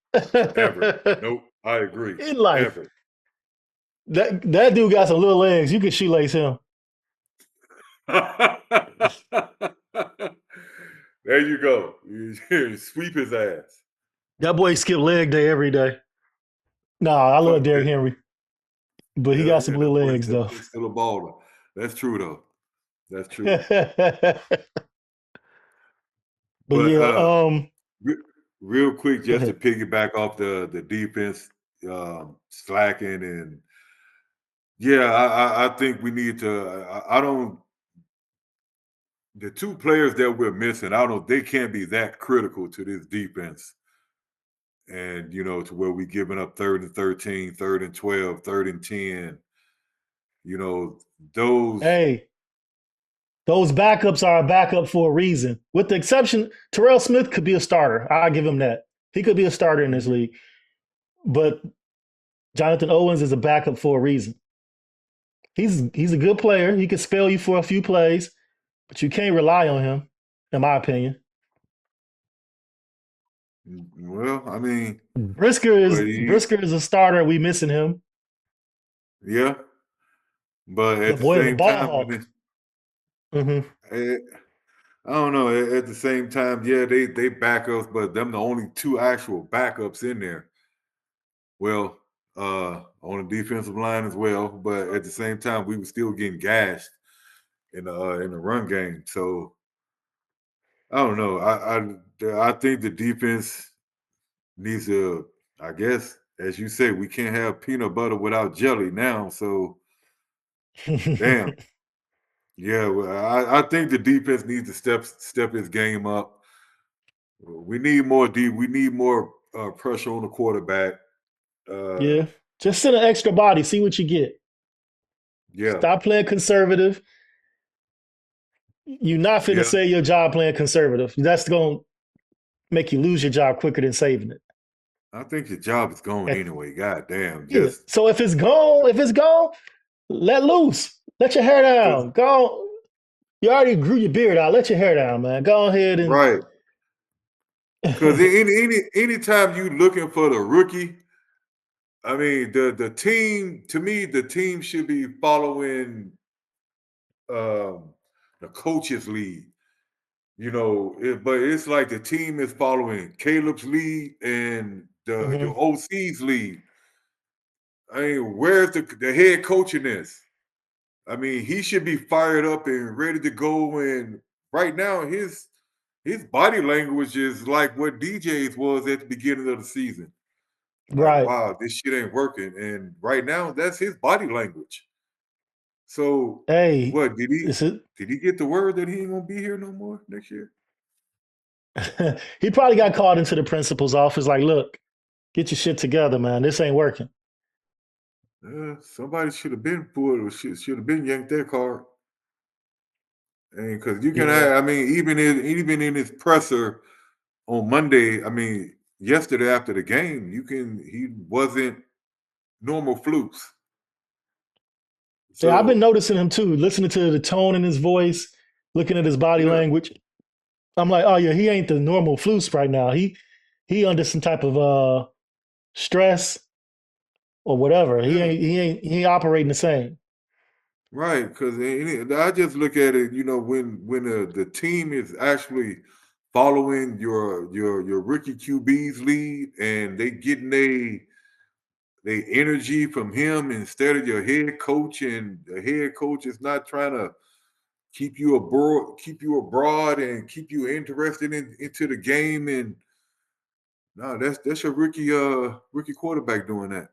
ever. Nope, I agree. In life. Ever. That dude got some little legs. You can shoelace him. There you go. You sweep his ass. That boy skip leg day every day. Nah, I love Fuck Derrick that. Henry. But he Hell got some yeah, little legs that though. boy's still a baller. That's true though. That's true. But But yeah, re- real quick, go just to ahead. piggyback off the defense slacking and yeah, I think we need to. I don't. The two players that we're missing, I don't. They can't be that critical to this defense, and to where we giving up 3rd and 13, 3rd and 12, 3rd and 10. You know, those. Hey, those backups are a backup for a reason. With the exception, Terrell Smith could be a starter. I'll give him that. He could be a starter in this league. But Jonathan Owens is a backup for a reason. He's a good player. He can spell you for a few plays, but you can't rely on him, in my opinion. Well, I mean, Brisker but is Brisker is a starter. We missing him. yeah, but The at the boy is a same ball time, hawk. Hmm. eh, I don't know. At the same time, yeah, they backups, but them the only two actual backups in there. Well, on the defensive line as well, but at the same time, we were still getting gashed in the run game. So I don't know. I think the defense needs to. I guess, as you say, we can't have peanut butter without jelly now. So damn, yeah. Well, I think the defense needs to step its game up. We need more D. We need more pressure on the quarterback. Uh, Yeah, just send an extra body. See what you get. yeah, Stop playing conservative. You're not finna yeah. save your job playing conservative. That's gonna make you lose your job quicker than saving it. I think your job is gone And- anyway. God damn, yeah. just So if it's gone, let loose. Let your hair because down. Go. You already grew your beard out. Let your hair down, man. Go ahead and. right. Because anytime you looking for the rookie, I mean the team to me the team should be following um, the coaches lead. But it's like the team is following Caleb's lead and the Mhm. OC's lead. I mean, where's the head coach in this? I mean, he should be fired up and ready to go. And right now, his body language is like what DJ's was at the beginning of the season. Like, Right. wow, this shit ain't working. And right now, that's his body language. So, Hey, what did he this is. did he get the word that he ain't gonna be here no more next year? He probably got called into the principal's office. Like, look, get your shit together, man. This ain't working. Somebody should have been pulled or should have been yanked that card. And because you can Yeah. have, I mean, even in his presser on Monday, I mean, yesterday after the game, he wasn't normal flukes. Yeah, I've been So noticing him too, listening to the tone in his voice, looking at his body yeah, language. I'm like, oh yeah, he ain't the normal flus right now. He under some type of stress or whatever. yeah, He ain't operating the same. right. Because I just look at it, when the team is actually following your rookie QB's lead and they getting they energy from him instead of your head coach, and the head coach is not trying to keep you abroad and keep you interested into the game. And no, that's your rookie quarterback doing that.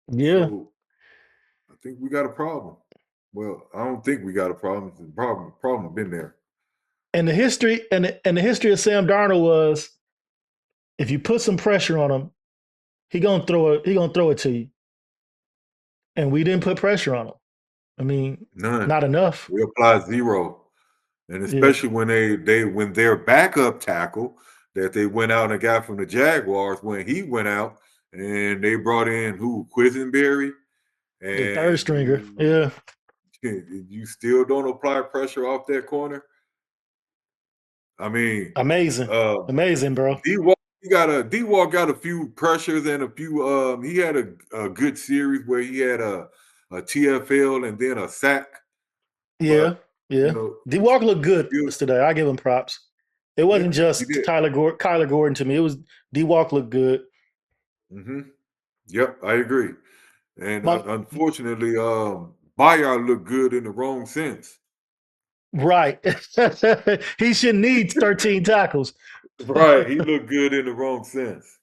Yeah. So I think we got a problem. Well, I don't think we got a problem. The problem been there. And the history of Sam Darnold was if you put some pressure on him, he gonna throw it to you. And we didn't put pressure on him. I mean, None. not enough. We apply zero. And Yeah. especially when their backup tackle that they went out and got from the Jaguars, when he went out and they brought in who, Quisenberry, The third and stringer. you Yeah. you still don't apply pressure off that corner. I mean, Amazing. uh Amazing, bro. D-Walk got a few pressures and a few he had a good series where he had a TFL and then a sack, Yeah. but you Yeah. know, D Walk looked you good still yesterday. I give him props. It yeah, wasn't he just did. Kyler Gordon to me. It was D Walk looked good. Hmm. Yep, I agree. And My, unfortunately, Bayard looked good in the wrong sense. right. He shouldn't need 13 tackles. Right, he looked good in the wrong sense.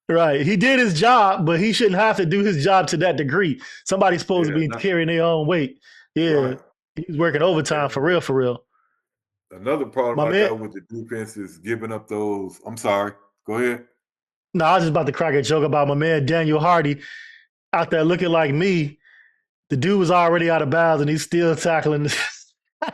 Right. He did his job, but he shouldn't have to do his job to that degree. Somebody's supposed to Yeah, be not carrying their own weight. Yeah. right. He's working overtime for And real, for real. another problem My I man, got with the defense is giving up those. I'm sorry. Go ahead. no, I was just about to crack a joke about my man Daniel Hardy out there looking like me. The dude was already out of bounds and he's still tackling. I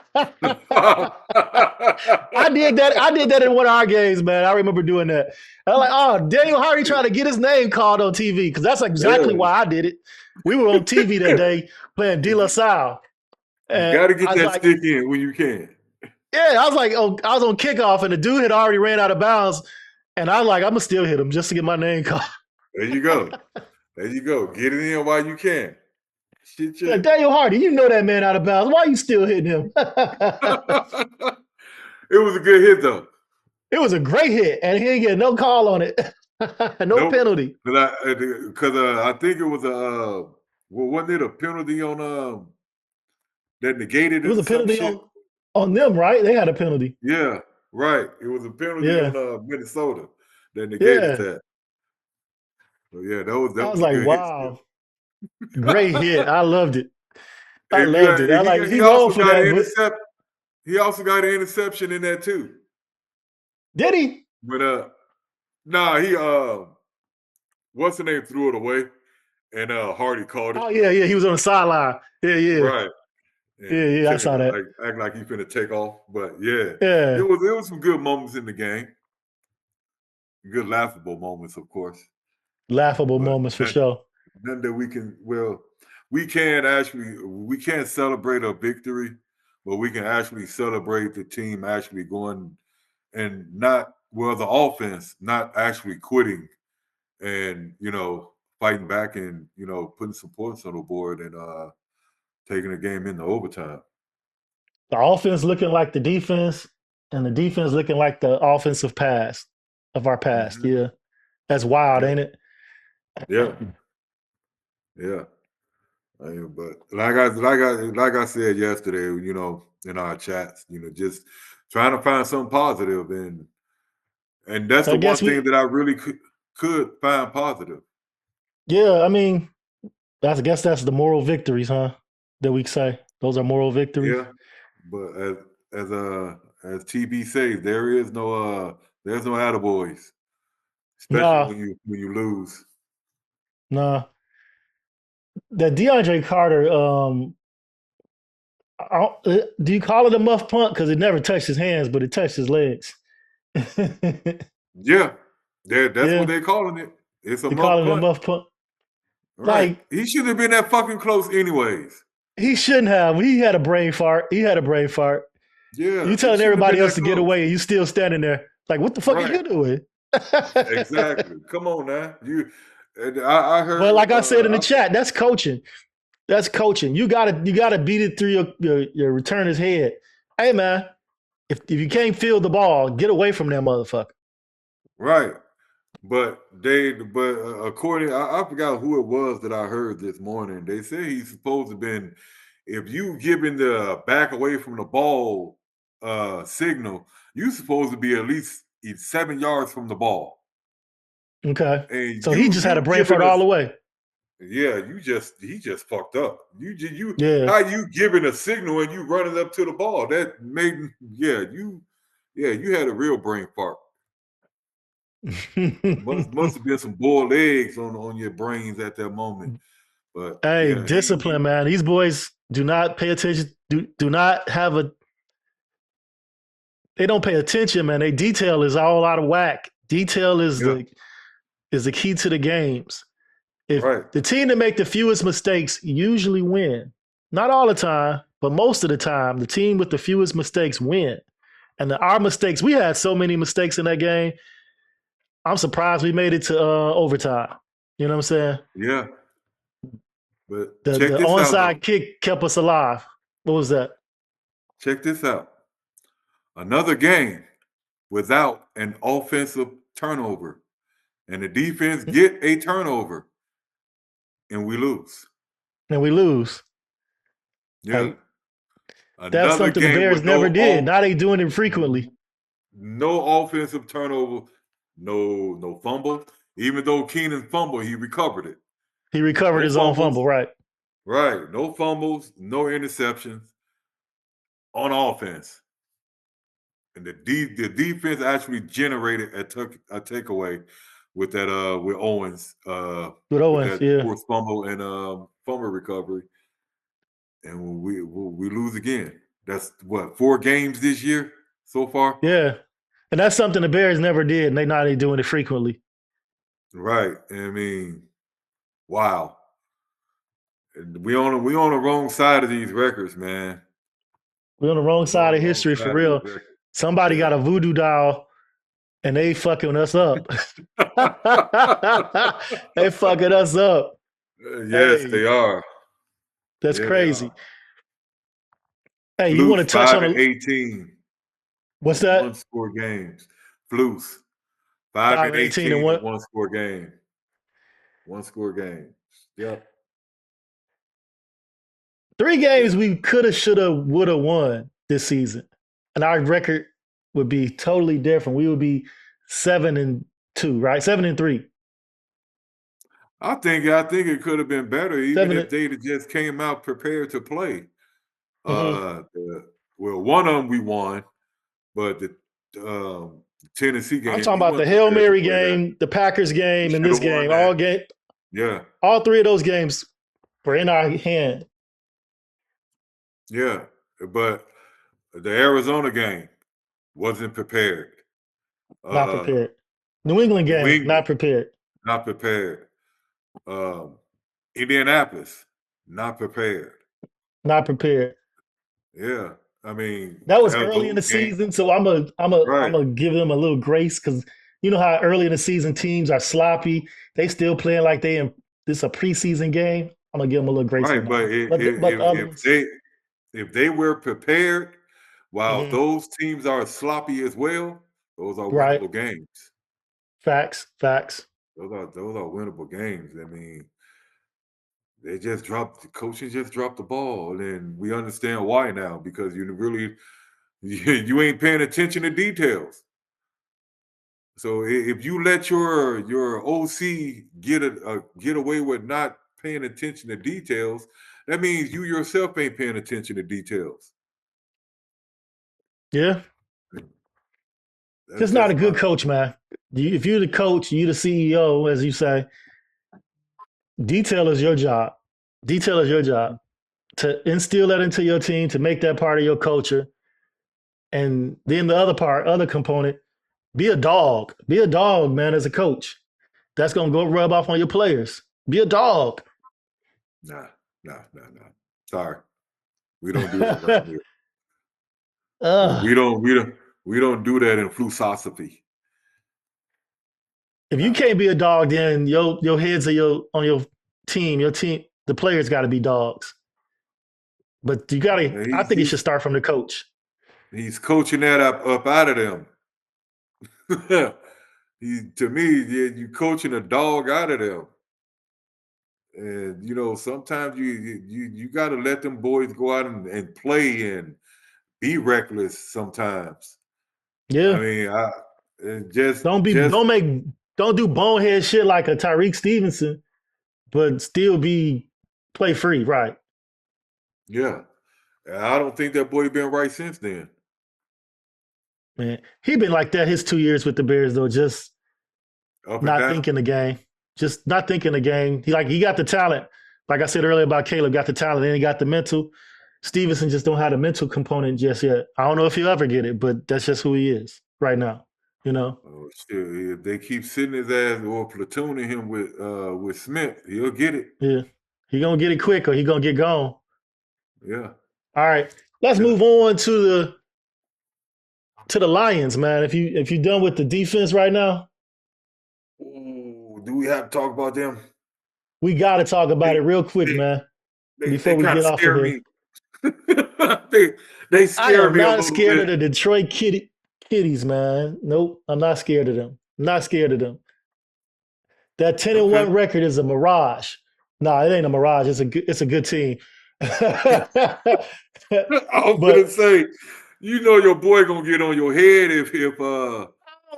did that. I did that in one of our games, man. I remember doing that. I was like, oh, Daniel Hardy trying to get his name called on TV because that's exactly Yeah. why I did it. We were on TV that day playing De La Salle. You And got to get I was that like, stick in when you can. yeah, I was like, oh, I was on kickoff and the dude had already ran out of bounds. And I was like, I'm going to still hit him just to get my name called. There you go. There you go. Get it in while you can. Shit, Like, Daniel Hardy, you know that man out of bounds. Why are you still hitting him? It was a good hit, though. It was a great hit, and he didn't get no call on it. No penalty. Because I think it was wasn't it a penalty on that negated It was a penalty on them, right? They had a penalty. Yeah, right. It was a penalty on Minnesota that negated that. So yeah, that was I was a like, good wow, great hit. I loved it. I loved it. I like he also got an interception. He also got an interception in that too. Did he? But he what's the name threw it away, and Hardy caught it. Oh yeah, he was on the sideline. Yeah. Right. And yeah, I saw that. Act like he's finna take off, but yeah, Yeah. it was some good moments in the game. Good laughable moments, of course. Laughable moments for sure. None that we can't celebrate a victory, but we can actually celebrate the team actually going and the offense not actually quitting and fighting back and putting some points on the board and taking the game into overtime. The offense looking like the defense, and the defense looking like the offensive pass of our past. Mm-hmm. Yeah, that's wild, ain't it? Yeah. But like I said yesterday, in our chats, just trying to find something positive, and that's the one thing that I really could find positive. Yeah, I mean, I guess that's the moral victories, huh? That we say those are moral victories. Yeah, but as TB says, there's no attaboys, especially when you lose. Nah. That DeAndre Carter, do you call it a muff punt? Because it never touched his hands, but it touched his legs. Yeah, that's what they're calling it. It's a muff punt. Right. Like, he shouldn't have been that fucking close anyways. He shouldn't have. He had a brain fart. Yeah. You telling everybody else to get away and you still standing there. Like, what the fuck are you doing? Exactly. Come on now. I heard. But like I said in the chat, that's coaching. That's coaching. You gotta beat it through your returner's head. Hey man, if you can't feel the ball, get away from that motherfucker. Right. But according, I forgot who it was that I heard this morning. They say he's supposed to have been, if you giving the back away from the ball signal, you're supposed to be at least 7 yards from the ball. Okay. And so he just had a brain fart all the way. Yeah, he just fucked up. How you giving a signal and you running up to the ball? That made you had a real brain fart. must have been some boiled eggs on your brains at that moment. But hey, discipline, man. These boys do not pay attention. Do not have they don't pay attention, man. Their detail is all out of whack. Detail is the key to the games. If the team that make the fewest mistakes usually win. Not all the time, but most of the time, the team with the fewest mistakes win. And our mistakes, we had so many mistakes in that game. I'm surprised we made it to overtime. You know what I'm saying? Yeah. But the onside kick kept us alive. What was that? Check this out. Another game without an offensive turnover. And the defense get a turnover. And we lose. Yeah. That's something the Bears never did. Now they doing it frequently. No offensive turnover. No fumble. Even though Keenan fumbled, he recovered it. He recovered his own fumble, right? Right. No fumbles, no interceptions on offense. And the defense actually generated a takeaway with that with Owens. With Owens, forced fumble and fumble recovery. And we lose again. That's what, 4 games this year so far? Yeah. And that's something the Bears never did, and they're doing it frequently. Right. I mean, wow. We on the wrong side of these records, man. We're on the wrong We're on side the of wrong history side for of these real. records. Somebody got Yeah. a voodoo doll and they fucking us up. They fucking us up. Yes, Hey, they are. that's Yeah, they crazy. are. Hey, you want Flus to touch 5 on and 18 what's in that? 1-score games. Flus 5 5 and and 18 and 18 in what? 1-score game. 1-score games. Yep. 3 games Yeah. we coulda, shoulda, woulda won this season. And our record would be totally different. We would be 7-2, right? 7-3. I think it could have been better even 7 if and, they'd have just came out prepared to play. mhm. Well, one of them we won, but the Tennessee I'm game talking we about the weren't Hail prepared to Mary play that. game, the Packers We game, and should this have won game. that. Yeah, All 3 of those games were in our hand. yeah. But the Arizona game wasn't prepared. Not Uh, prepared. New England New game, England not prepared. not prepared. Um, Indianapolis not prepared. Not prepared. Yeah, I mean That was early in those the games. season, so I'm Right, gonna give them a little grace because you know how early in the season teams are sloppy. They still playing like this a preseason game. I'm gonna give them a little grace on right. that But one. But the other ones, if they were prepared, while mhm, those teams are sloppy as well, those are right? winnable games. Facts. Those are winnable games. I mean, the coaching just dropped the ball, and we understand why now because you ain't paying attention to details. So if you let your OC get away with not paying attention to details, that means you yourself ain't paying attention to details. Yeah, That's just not a just good my coach, man. If you're the coach, you the CEO, as you say. Detail is your job. Detail is your job to instill that into your team, to make that part of your culture. And then the other component, be a dog. Be a dog, man, as a coach. That's going to go rub off on your players. Be a dog. nah. Sorry, we don't do that around here. We don't we don't do that in philosophy. If you Nah. can't be a dog, then your heads are on your team. Your team, the players got to be dogs. But you got to. I think it should start from the coach. He's coaching that up out of them. To me, you coaching a dog out of them. And sometimes you got to let them boys go out and play and be reckless sometimes. I Yeah. mean, just Don't do bonehead shit like a Tyreek Stevenson, but still play free, right? yeah. I don't think that boy been right since then. Man, he been like that his 2 years with the Bears though, just Up and not down. thinking the game. Just not thinking the game. He got the talent. Like I said earlier about Caleb, got the talent and he got the mental. Stevenson just don't have the mental component just yet. I don't know if he'll ever get it, but that's just who he is right now. Oh, shit. If they keep sitting his ass or platooning him with Smith, he'll get it. Yeah. He gonna get it quick or he gonna get gone. Yeah. All right. Let's Yeah. move on to the Lions, man. If you done with the defense right now, Ooh, do we have to talk about them? we gotta talk about They it real quick, they man, before they we kind get of off of scare here. me. they I scare am me a not little scared of bit. the Detroit Kitties, man. Nope, I'm not scared of them. Not scared of them. That 10 and Okay. 1 record is a mirage. No, it ain't a mirage. It's a good team. I was But gonna say, your boy gonna get on your head if I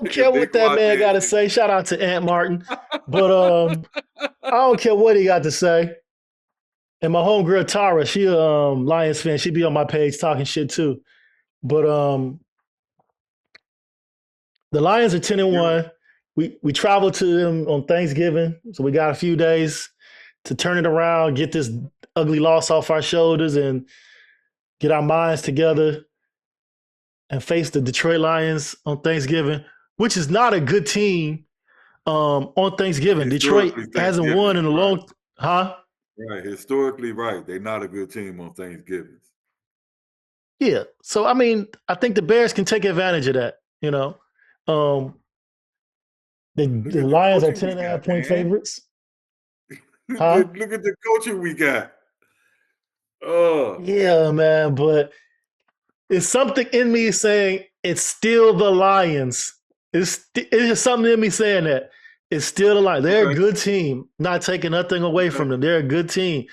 don't care they what go that out man there. got to say. Shout out to Ant Martin. But I don't care what he got to say. And my homegirl Tara, she a Lions fan. She be on my page talking shit too. But the Lions are 10 and You 1. We traveled to them on Thanksgiving, so we got a few days to turn it around, get this ugly loss off our shoulders, and get our minds together, and face the Detroit Lions on Thanksgiving, which is not a good team on Thanksgiving. Detroit Historically, hasn't won Thanksgiving, in a right? long huh? Right. Historically, right. They're not a good team on Thanksgiving. Yeah. So I mean, I think the Bears can take advantage of that. You know, um, Look the at the Lions are coaching ten we and a got, half point man. favorites, huh? Look at the coaching we got. Oh, Yeah, man. But it's something in me saying it's still the Lions. It's just something in me saying that it's still the Lions. They're a okay. good team. Not taking nothing away Okay. from them. They're a good team,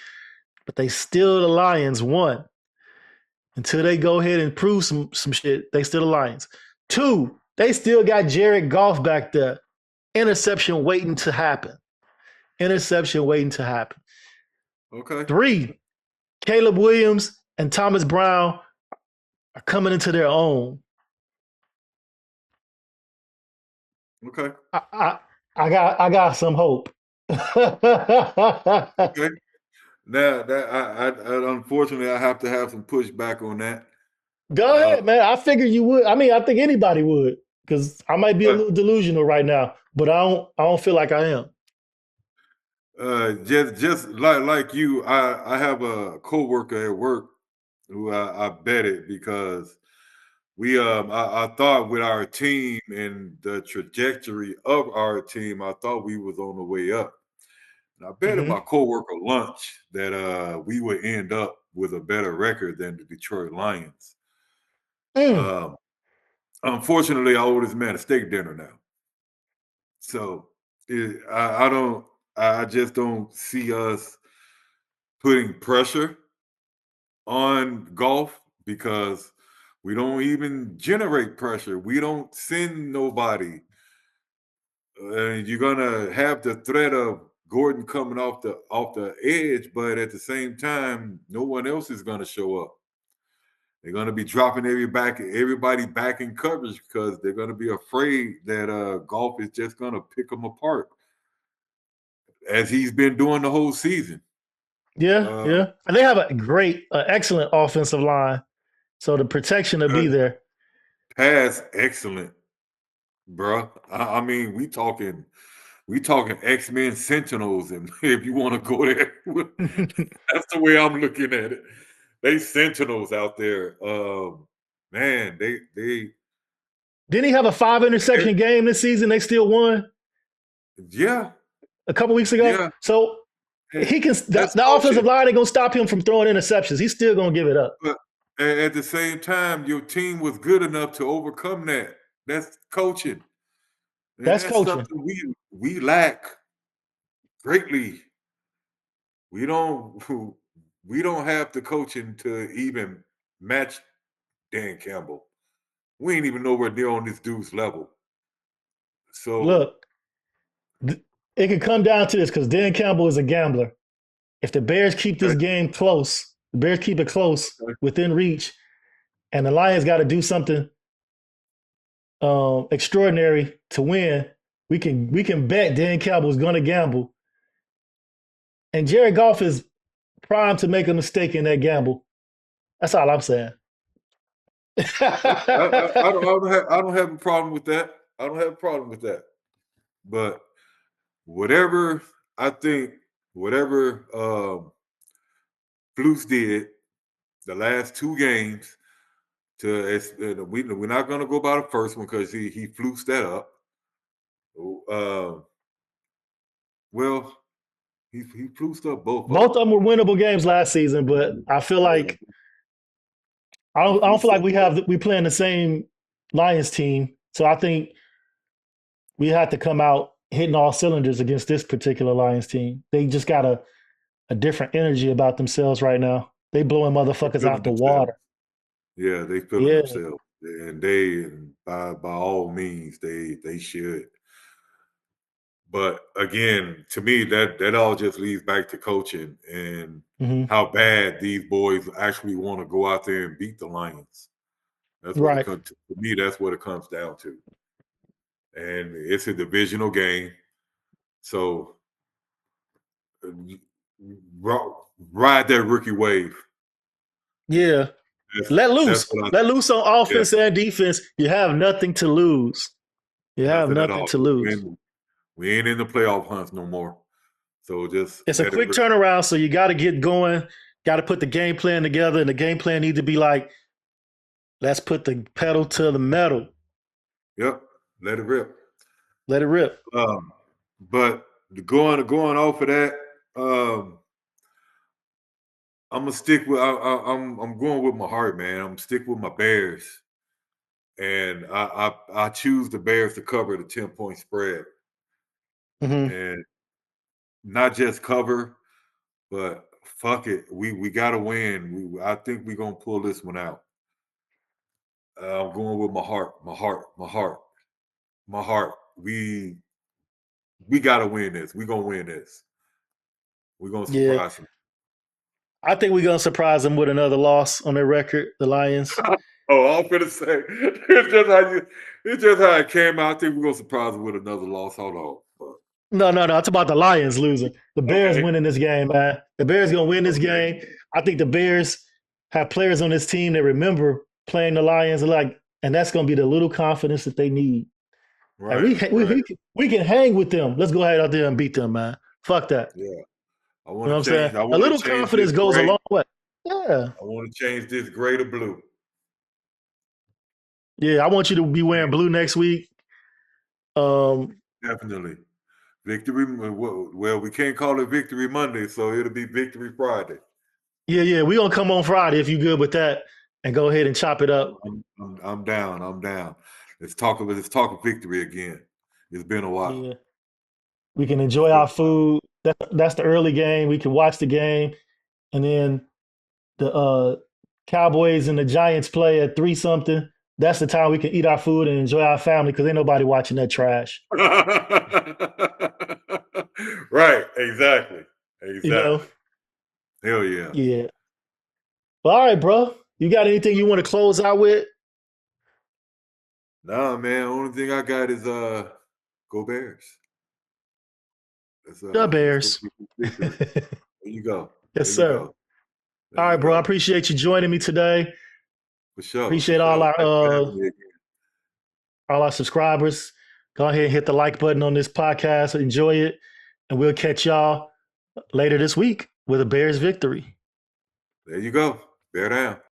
but they still the Lions. One, until they go ahead and prove some shit, they still the Lions. Two, they still got Jared Goff back there. Interception waiting to happen. Interception waiting to happen. Okay. Three, Caleb Williams and Thomas Brown are coming into their own. Okay. I got some hope. Okay. Now that I unfortunately I have to have some pushback on that. Go Uh, ahead, man. I figured you would. I mean, I think anybody would, because I might be a but little delusional right now, but I don't feel like I am. just like you, I have a coworker at work who I betted because I thought with our team and the trajectory of our team, I thought we was on the way up. And I betted Mm-hmm. my coworker lunch that we would end up with a better record than the Detroit Lions. Mm. Um, unfortunately, I owe this man a steak dinner now. So I don't, I just don't see us putting pressure on golf because we don't even generate pressure. We don't send nobody. You're gonna have the threat of Gordon coming off the edge, but at the same time, no one else is gonna show up. They're gonna be dropping everybody back in coverage because they're gonna be afraid that golf is just gonna pick them apart, as he's been doing the whole season. Yeah, Uh, yeah. And they have a great, excellent offensive line, so the protection will be there. pass excellent, bruh. I mean, we talking X-Men Sentinels, and if you want to go there, that's the way I'm looking at it. They Sentinels out there. Man, they Didn't he have a 5 interception game this season? They still won yeah, a couple weeks ago. yeah. So And he can. that's The offensive coaching. line ain't gonna stop him from throwing interceptions. He's still gonna give it up. But at the same time, your team was good enough to overcome that. That's coaching. And That's that's coaching. something we lack greatly. We don't we don't have the coaching to even match Dan Campbell. We ain't even nowhere near on this dude's level. So Look, it could come down to this because Dan Campbell is a gambler. If the Bears keep this okay, game close, the Bears keep it close within reach, and the Lions got to do something extraordinary to win. We can bet Dan Campbell is going to gamble, and Jared Goff is primed to make a mistake in that gamble. That's all I'm saying. I don't have a problem with that. I don't have a problem with that. But whatever I think, whatever Flus did the last two games we're not going to go by the first one because he flused that up. Uh, well, he flused up both of Both them. of them were winnable games last season, but I feel like I don't feel like we playing the same Lions team. So I think we had to come out hitting all cylinders against this particular Lions team. They just got a different energy about themselves right now. They blowing They motherfuckers feeling out the themselves. water. Yeah, they feeling Yeah, themselves, and they by all means they should. But again, to me, that all just leads back to coaching and hmm how bad these boys actually want to go out there and beat the Lions. That's what it right. comes to me. That's what it comes down to. And it's a divisional game, so uh, ride that rookie wave. Yeah. Let That's loose. what I Let loose on yeah, offense and defense. You have nothing to lose. You have nothing at nothing all. to lose. We ain't in the playoff hunts no more. So just It's a let it quick rip. turnaround, so you got to get going. Got to put the game plan together, and the game plan needs to be like, let's put the pedal to the metal. Yep, let it rip. Let it rip. But going off of that, I'm gonna stick with. I'm going with my heart, man. I'm stick with my Bears, and I choose the Bears to cover the 10-point spread, Mhm. and not just cover, but fuck it, we gotta win. I think we're gonna pull this one out. I'm going with my heart, my heart, my heart, my heart. We gotta win this. We gonna win this. We're gonna Yeah, surprise them. I think we're gonna surprise them with another loss on their record, the Lions. Oh, I'm gonna say it's just how it came out. I think we're gonna surprise them with another loss. Hold on. No. It's about the Lions losing. The Bears Okay. winning this game, man. The Bears gonna win this Okay. game. I think the Bears have players on this team that remember playing the Lions, and that's gonna be the little confidence that they need. And Right. we can hang with them. Let's go ahead out there and beat them, man. Fuck that. Yeah. I You want know what I'm to saying? change. I A want little to change this confidence goes a gray. long way. Yeah. I want to change this gray to blue. Yeah. I want you to be wearing blue next week. Definitely. Victory. Well, we can't call it Victory Monday, so it'll be Victory Friday. Yeah. We're gonna come on Friday if you're good with that and go ahead and chop it up. I'm down. I'm down. Let's talk of victory again. It's been a while. Yeah. We can enjoy our food. That's the early game. We can watch the game. And then the Cowboys and the Giants play at 3 something. That's the time we can eat our food and enjoy our family because ain't nobody watching that trash. Right. Exactly. You know? Hell yeah. Yeah. Well, all right, bro. You got anything you want to close out with? Nah, man. Only thing I got is go Bears. The Bears. There you go. Yes, sir. All right, bro. I appreciate you joining me today. For sure. Appreciate all our subscribers. Go ahead and hit the like button on this podcast. Enjoy it. And we'll catch y'all later this week with a Bears victory. There you go. Bear down.